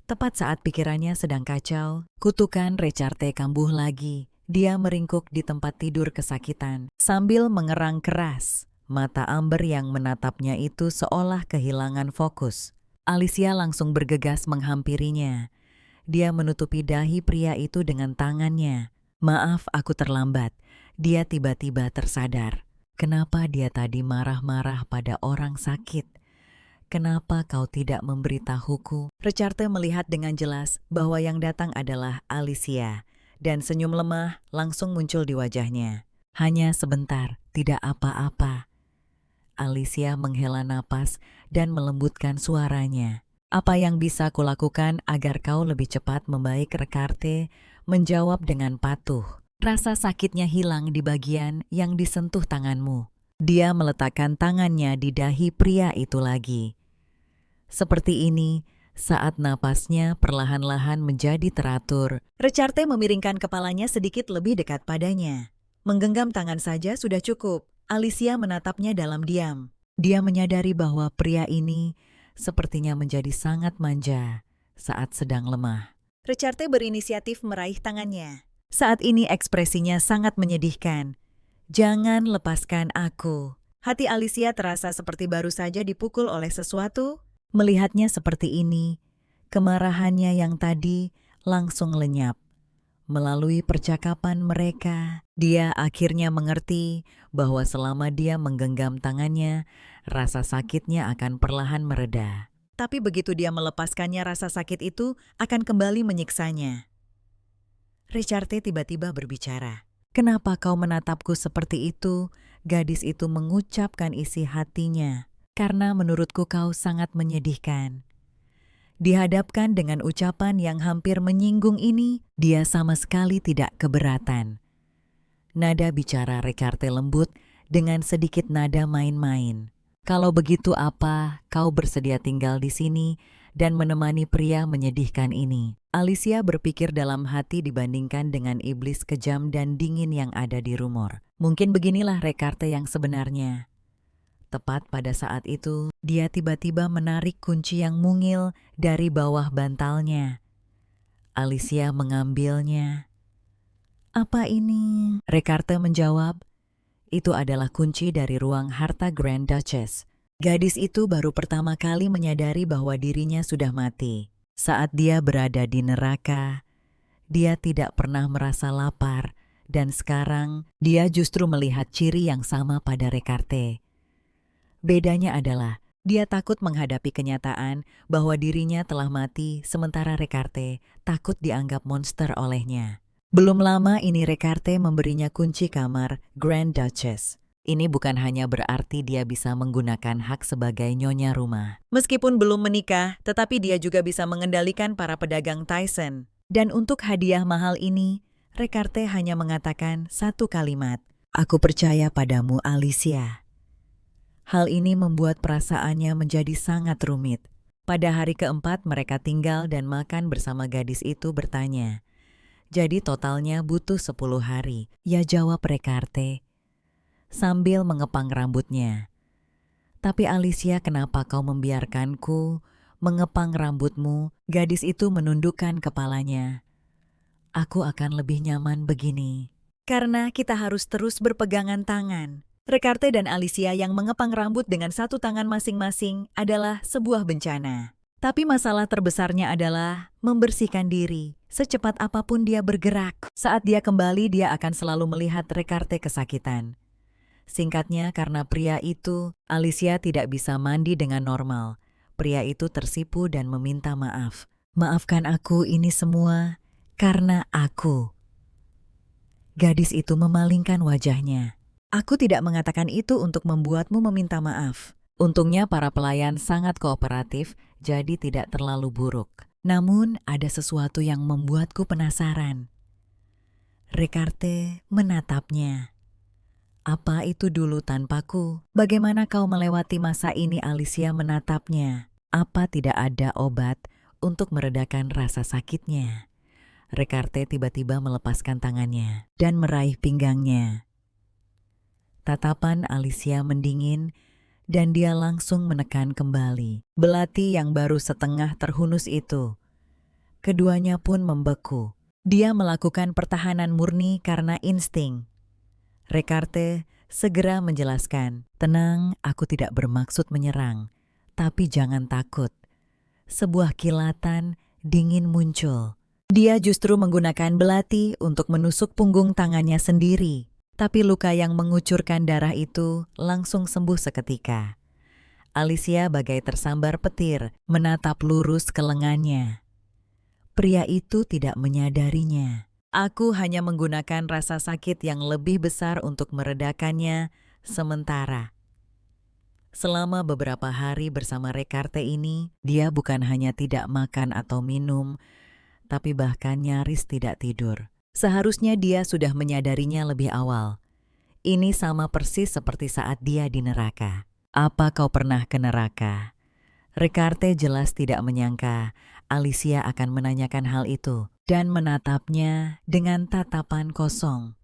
Tepat saat pikirannya sedang kacau, kutukan Recarte kambuh lagi. Dia meringkuk di tempat tidur kesakitan, sambil mengerang keras. Mata amber yang menatapnya itu seolah kehilangan fokus. Alicia langsung bergegas menghampirinya. Dia menutupi dahi pria itu dengan tangannya. Maaf, aku terlambat. Dia tiba-tiba tersadar. Kenapa dia tadi marah-marah pada orang sakit? Kenapa kau tidak memberitahuku? Recarte melihat dengan jelas bahwa yang datang adalah Alicia, dan senyum lemah langsung muncul di wajahnya. Hanya sebentar, tidak apa-apa. Alicia menghela napas dan melembutkan suaranya. Apa yang bisa kulakukan agar kau lebih cepat membaik? Recarte menjawab dengan patuh. Rasa sakitnya hilang di bagian yang disentuh tanganmu. Dia meletakkan tangannya di dahi pria itu lagi. Seperti ini, saat napasnya perlahan-lahan menjadi teratur. Recarte memiringkan kepalanya sedikit lebih dekat padanya. Menggenggam tangan saja sudah cukup. Alicia menatapnya dalam diam. Dia menyadari bahwa pria ini sepertinya menjadi sangat manja saat sedang lemah. Recarte berinisiatif meraih tangannya. Saat ini ekspresinya sangat menyedihkan. Jangan lepaskan aku. Hati Alicia terasa seperti baru saja dipukul oleh sesuatu. Melihatnya seperti ini, kemarahannya yang tadi langsung lenyap. Melalui percakapan mereka, dia akhirnya mengerti bahwa selama dia menggenggam tangannya, rasa sakitnya akan perlahan mereda. Tapi begitu dia melepaskannya, rasa sakit itu akan kembali menyiksanya. Recarte tiba-tiba berbicara. Kenapa kau menatapku seperti itu? Gadis itu mengucapkan isi hatinya. Karena menurutku kau sangat menyedihkan. Dihadapkan dengan ucapan yang hampir menyinggung ini, dia sama sekali tidak keberatan. Nada bicara Recarte lembut dengan sedikit nada main-main. Kalau begitu apa, kau bersedia tinggal di sini dan menemani pria menyedihkan ini? Alicia berpikir dalam hati dibandingkan dengan iblis kejam dan dingin yang ada di rumor. Mungkin beginilah Recarte yang sebenarnya. Tepat pada saat itu, dia tiba-tiba menarik kunci yang mungil dari bawah bantalnya. Alicia mengambilnya. Apa ini? Recarte menjawab. Itu adalah kunci dari ruang harta Grand Duchess. Gadis itu baru pertama kali menyadari bahwa dirinya sudah mati. Saat dia berada di neraka, dia tidak pernah merasa lapar, dan sekarang dia justru melihat ciri yang sama pada Recarte. Bedanya adalah, dia takut menghadapi kenyataan bahwa dirinya telah mati, sementara Recarte takut dianggap monster olehnya. Belum lama ini Recarte memberinya kunci kamar Grand Duchess. Ini bukan hanya berarti dia bisa menggunakan hak sebagai nyonya rumah. Meskipun belum menikah, tetapi dia juga bisa mengendalikan para pedagang Tyson. Dan untuk hadiah mahal ini, Recarte hanya mengatakan satu kalimat, "Aku percaya padamu, Alicia." Hal ini membuat perasaannya menjadi sangat rumit. Pada hari keempat mereka tinggal dan makan bersama, gadis itu bertanya, "Jadi totalnya butuh 10 hari, ya?" jawab Rekarte sambil mengepang rambutnya. "Tapi Alicia, kenapa kau membiarkanku mengepang rambutmu?" Gadis itu menundukkan kepalanya. "Aku akan lebih nyaman begini. Karena kita harus terus berpegangan tangan." Rekarte dan Alicia yang mengepang rambut dengan satu tangan masing-masing adalah sebuah bencana. Tapi masalah terbesarnya adalah membersihkan diri. Secepat apapun dia bergerak, saat dia kembali dia akan selalu melihat Rekarte kesakitan. Singkatnya, karena pria itu, Alicia tidak bisa mandi dengan normal. Pria itu tersipu dan meminta maaf. "Maafkan aku, ini semua karena aku." Gadis itu memalingkan wajahnya. "Aku tidak mengatakan itu untuk membuatmu meminta maaf." Untungnya para pelayan sangat kooperatif, jadi tidak terlalu buruk. Namun ada sesuatu yang membuatku penasaran. Rekarte menatapnya. "Apa itu dulu tanpaku? Bagaimana kau melewati masa ini?" Alicia menatapnya. "Apa tidak ada obat untuk meredakan rasa sakitnya?" Rekarte tiba-tiba melepaskan tangannya dan meraih pinggangnya. Tatapan Alicia mendingin dan dia langsung menekan kembali belati yang baru setengah terhunus itu. Keduanya pun membeku. Dia melakukan pertahanan murni karena insting. Rekarte segera menjelaskan, "Tenang, aku tidak bermaksud menyerang. Tapi jangan takut." Sebuah kilatan dingin muncul. Dia justru menggunakan belati untuk menusuk punggung tangannya sendiri. Tapi luka yang mengucurkan darah itu langsung sembuh seketika. Alicia bagai tersambar petir, menatap lurus ke lengannya. Pria itu tidak menyadarinya. "Aku hanya menggunakan rasa sakit yang lebih besar untuk meredakannya sementara." Selama beberapa hari bersama Rekarte ini, dia bukan hanya tidak makan atau minum, tapi bahkan nyaris tidak tidur. Seharusnya dia sudah menyadarinya lebih awal. Ini sama persis seperti saat dia di neraka. "Apa kau pernah ke neraka?" Rekarte jelas tidak menyangka Alicia akan menanyakan hal itu dan menatapnya dengan tatapan kosong.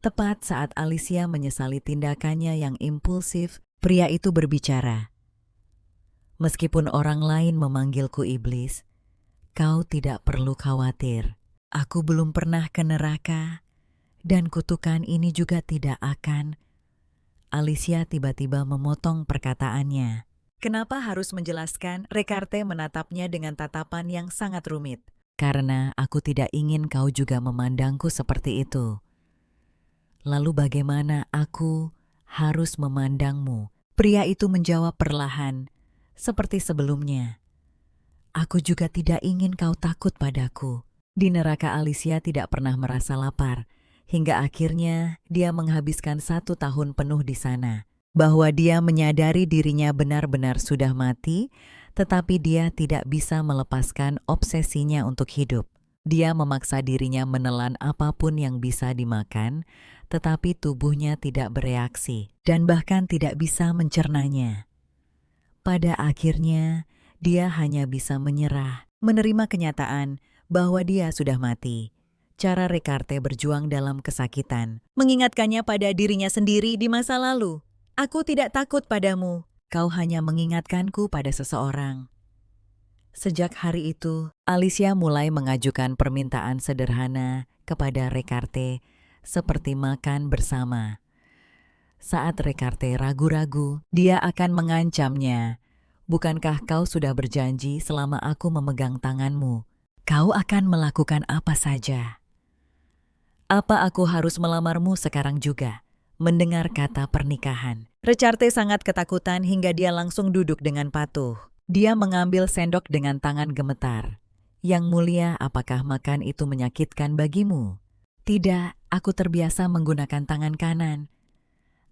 Tepat saat Alicia menyesali tindakannya yang impulsif, pria itu berbicara. "Meskipun orang lain memanggilku iblis, kau tidak perlu khawatir. Aku belum pernah ke neraka, dan kutukan ini juga tidak akan." Alicia tiba-tiba memotong perkataannya. "Kenapa harus menjelaskan?" Rekarte menatapnya dengan tatapan yang sangat rumit. "Karena aku tidak ingin kau juga memandangku seperti itu." "Lalu bagaimana aku harus memandangmu?" Pria itu menjawab perlahan, seperti sebelumnya. "Aku juga tidak ingin kau takut padaku." Di neraka Alicia tidak pernah merasa lapar, hingga akhirnya dia menghabiskan 1 tahun penuh di sana. Bahwa dia menyadari dirinya benar-benar sudah mati, tetapi dia tidak bisa melepaskan obsesinya untuk hidup. Dia memaksa dirinya menelan apapun yang bisa dimakan, tetapi tubuhnya tidak bereaksi dan bahkan tidak bisa mencernanya. Pada akhirnya, dia hanya bisa menyerah, menerima kenyataan bahwa dia sudah mati. Cara Rekarte berjuang dalam kesakitan, mengingatkannya pada dirinya sendiri di masa lalu. "Aku tidak takut padamu, kau hanya mengingatkanku pada seseorang." Sejak hari itu, Alicia mulai mengajukan permintaan sederhana kepada Rekarte, seperti makan bersama. Saat Rekarte ragu-ragu, dia akan mengancamnya. "Bukankah kau sudah berjanji selama aku memegang tanganmu, kau akan melakukan apa saja? Apa aku harus melamarmu sekarang juga?" Mendengar kata pernikahan, Rekarte sangat ketakutan hingga dia langsung duduk dengan patuh. Dia mengambil sendok dengan tangan gemetar. "Yang mulia, apakah makan itu menyakitkan bagimu?" "Tidak, aku terbiasa menggunakan tangan kanan."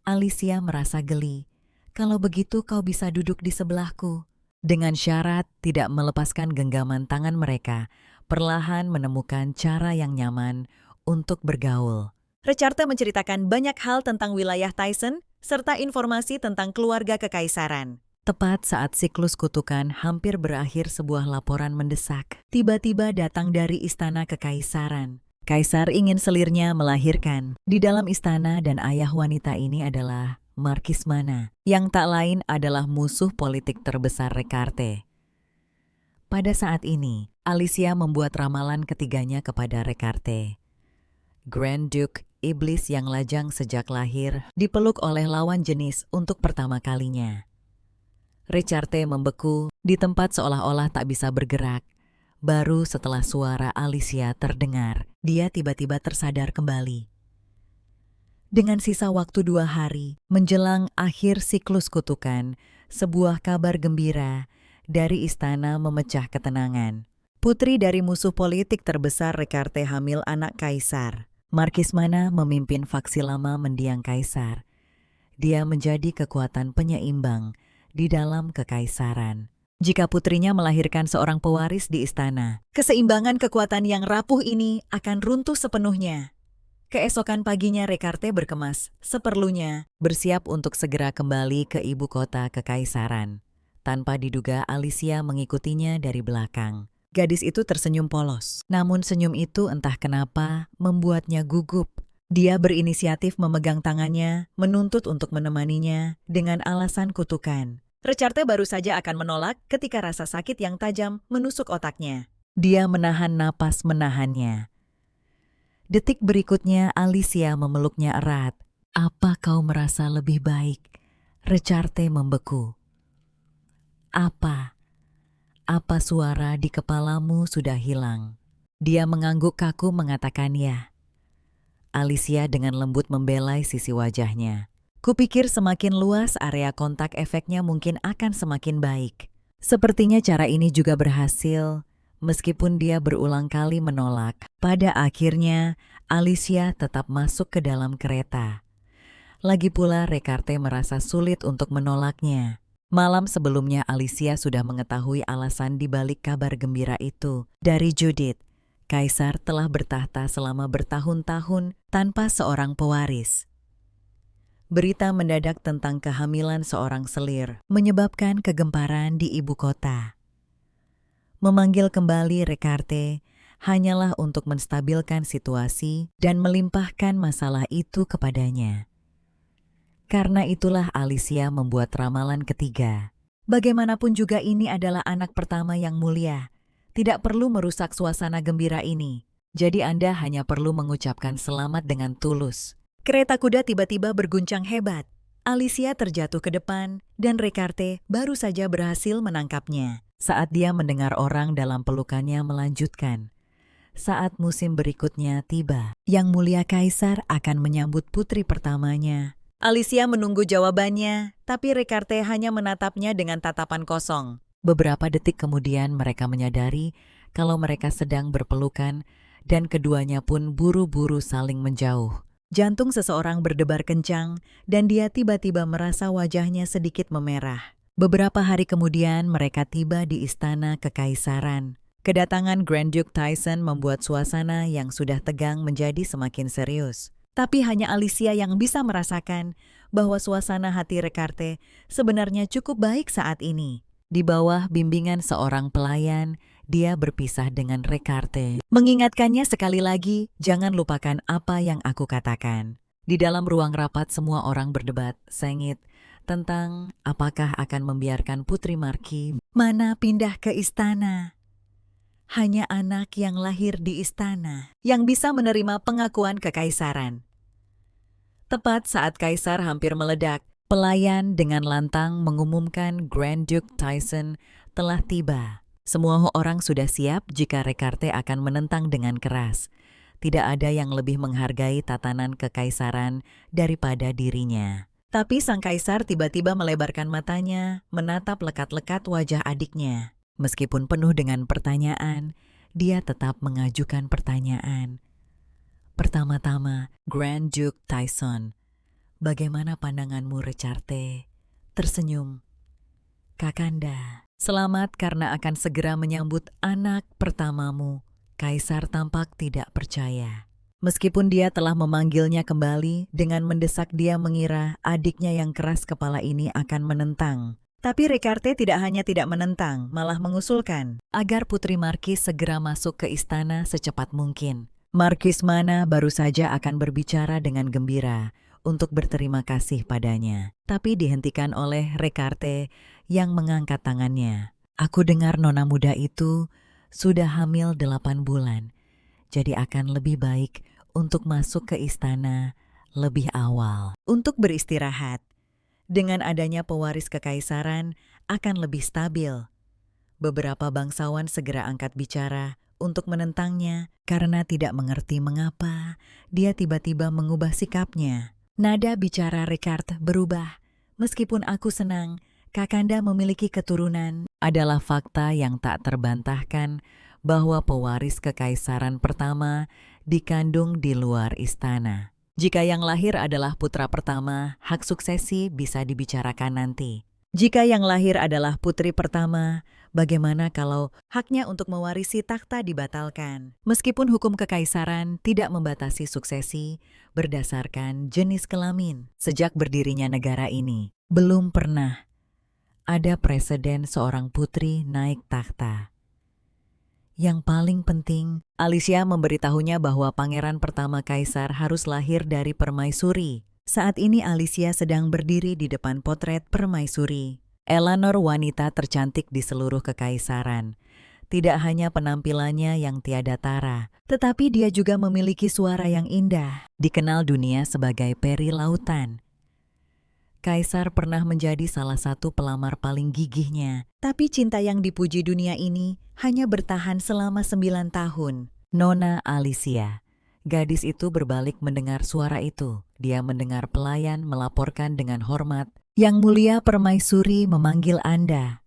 Alicia merasa geli. "Kalau begitu kau bisa duduk di sebelahku." Dengan syarat tidak melepaskan genggaman tangan mereka, perlahan menemukan cara yang nyaman untuk bergaul. Rekarte menceritakan banyak hal tentang wilayah Tyson, serta informasi tentang keluarga kekaisaran. Tepat saat siklus kutukan hampir berakhir, sebuah laporan mendesak tiba-tiba datang dari istana kekaisaran. Kaisar ingin selirnya melahirkan di dalam istana dan ayah wanita ini adalah Markis Mana, yang tak lain adalah musuh politik terbesar Recarte. Pada saat ini, Alicia membuat ramalan ketiganya kepada Recarte. Grand Duke, iblis yang lajang sejak lahir, dipeluk oleh lawan jenis untuk pertama kalinya. Recarte membeku di tempat seolah-olah tak bisa bergerak. Baru setelah suara Alicia terdengar, dia tiba-tiba tersadar kembali. Dengan sisa waktu 2 hari, menjelang akhir siklus kutukan, sebuah kabar gembira dari istana memecah ketenangan. Putri dari musuh politik terbesar Recarte hamil anak kaisar. Markis Mana memimpin faksi lama mendiang kaisar. Dia menjadi kekuatan penyeimbang di dalam kekaisaran. Jika putrinya melahirkan seorang pewaris di istana, keseimbangan kekuatan yang rapuh ini akan runtuh sepenuhnya. Keesokan paginya Recarte berkemas seperlunya, bersiap untuk segera kembali ke ibu kota kekaisaran. Tanpa diduga, Alicia mengikutinya dari belakang. Gadis itu tersenyum polos, namun senyum itu entah kenapa membuatnya gugup. Dia berinisiatif memegang tangannya, menuntut untuk menemaninya dengan alasan kutukan. Recarte baru saja akan menolak ketika rasa sakit yang tajam menusuk otaknya. Dia menahan napas menahannya. Detik berikutnya Alicia memeluknya erat. "Apa kau merasa lebih baik?" Recarte membeku. Apa suara di kepalamu sudah hilang?" Dia mengangguk kaku mengatakan ya. Alicia dengan lembut membelai sisi wajahnya. "Kupikir semakin luas area kontak efeknya mungkin akan semakin baik." Sepertinya cara ini juga berhasil. Meskipun dia berulang kali menolak, pada akhirnya Alicia tetap masuk ke dalam kereta. Lagi pula Recarte merasa sulit untuk menolaknya. Malam sebelumnya Alicia sudah mengetahui alasan di balik kabar gembira itu. Dari Judith, kaisar telah bertahta selama bertahun-tahun tanpa seorang pewaris. Berita mendadak tentang kehamilan seorang selir menyebabkan kegemparan di ibu kota. Memanggil kembali Recarte hanyalah untuk menstabilkan situasi dan melimpahkan masalah itu kepadanya. Karena itulah Alicia membuat ramalan ketiga. Bagaimanapun juga ini adalah anak pertama yang mulia. Tidak perlu merusak suasana gembira ini. Jadi Anda hanya perlu mengucapkan selamat dengan tulus. Kereta kuda tiba-tiba berguncang hebat. Alicia terjatuh ke depan dan Recarte baru saja berhasil menangkapnya. Saat dia mendengar orang dalam pelukannya melanjutkan. Saat musim berikutnya tiba, Yang Mulia Kaisar akan menyambut putri pertamanya. Alicia menunggu jawabannya, tapi Recarte hanya menatapnya dengan tatapan kosong. Beberapa detik kemudian mereka menyadari kalau mereka sedang berpelukan dan keduanya pun buru-buru saling menjauh. Jantung seseorang berdebar kencang dan dia tiba-tiba merasa wajahnya sedikit memerah. Beberapa hari kemudian mereka tiba di istana kekaisaran. Kedatangan Grand Duke Tyson membuat suasana yang sudah tegang menjadi semakin serius. Tapi hanya Alicia yang bisa merasakan bahwa suasana hati Recarte sebenarnya cukup baik saat ini. Di bawah bimbingan seorang pelayan, dia berpisah dengan Recarte. Mengingatkannya sekali lagi, jangan lupakan apa yang aku katakan. Di dalam ruang rapat semua orang berdebat sengit tentang apakah akan membiarkan Putri Marquis Mana pindah ke istana. Hanya anak yang lahir di istana yang bisa menerima pengakuan kekaisaran. Tepat saat kaisar hampir meledak, pelayan dengan lantang mengumumkan Grand Duke Tyson telah tiba. Semua orang sudah siap jika Recarte akan menentang dengan keras. Tidak ada yang lebih menghargai tatanan kekaisaran daripada dirinya. Tapi sang kaisar tiba-tiba melebarkan matanya, menatap lekat-lekat wajah adiknya. Meskipun penuh dengan pertanyaan, dia tetap mengajukan pertanyaan. Pertama-tama, Grand Duke Tyson, bagaimana pandanganmu Recarte? Tersenyum. Kakanda, selamat karena akan segera menyambut anak pertamamu. Kaisar tampak tidak percaya. Meskipun dia telah memanggilnya kembali dengan mendesak dia mengira adiknya yang keras kepala ini akan menentang. Tapi Ricarte tidak hanya tidak menentang, malah mengusulkan Agar Putri Markis segera masuk ke istana secepat mungkin. Markis Mana baru saja akan berbicara dengan gembira untuk berterima kasih padanya. Tapi dihentikan oleh Ricarte yang mengangkat tangannya. Aku dengar nona muda itu sudah hamil 8 bulan. Jadi akan lebih baik untuk masuk ke istana lebih awal. untuk beristirahat. Dengan adanya pewaris kekaisaran akan lebih stabil. Beberapa bangsawan segera angkat bicara untuk menentangnya karena tidak mengerti mengapa dia tiba-tiba mengubah sikapnya. Nada bicara Ricard berubah. Meskipun aku senang, Kakanda memiliki keturunan. Adalah fakta yang tak terbantahkan bahwa pewaris kekaisaran pertama dikandung di luar istana. Jika yang lahir adalah putra pertama, hak suksesi bisa dibicarakan nanti. Jika yang lahir adalah putri pertama, bagaimana kalau haknya untuk mewarisi takhta dibatalkan? Meskipun hukum kekaisaran tidak membatasi suksesi berdasarkan jenis kelamin. Sejak berdirinya negara ini, belum pernah ada presiden seorang putri naik takhta. Yang paling penting, Alicia memberitahunya bahwa pangeran pertama kaisar harus lahir dari permaisuri. Saat ini Alicia sedang berdiri di depan potret permaisuri. Eleanor wanita tercantik di seluruh kekaisaran. Tidak hanya penampilannya yang tiada tara, Tetapi dia juga memiliki suara yang indah. dikenal dunia sebagai peri lautan. Kaisar pernah menjadi salah satu pelamar paling gigihnya. Tapi cinta yang dipuji dunia ini hanya bertahan selama 9 tahun. Nona Alicia. Gadis itu berbalik mendengar suara itu. Dia mendengar pelayan melaporkan dengan hormat, Yang mulia permaisuri memanggil Anda.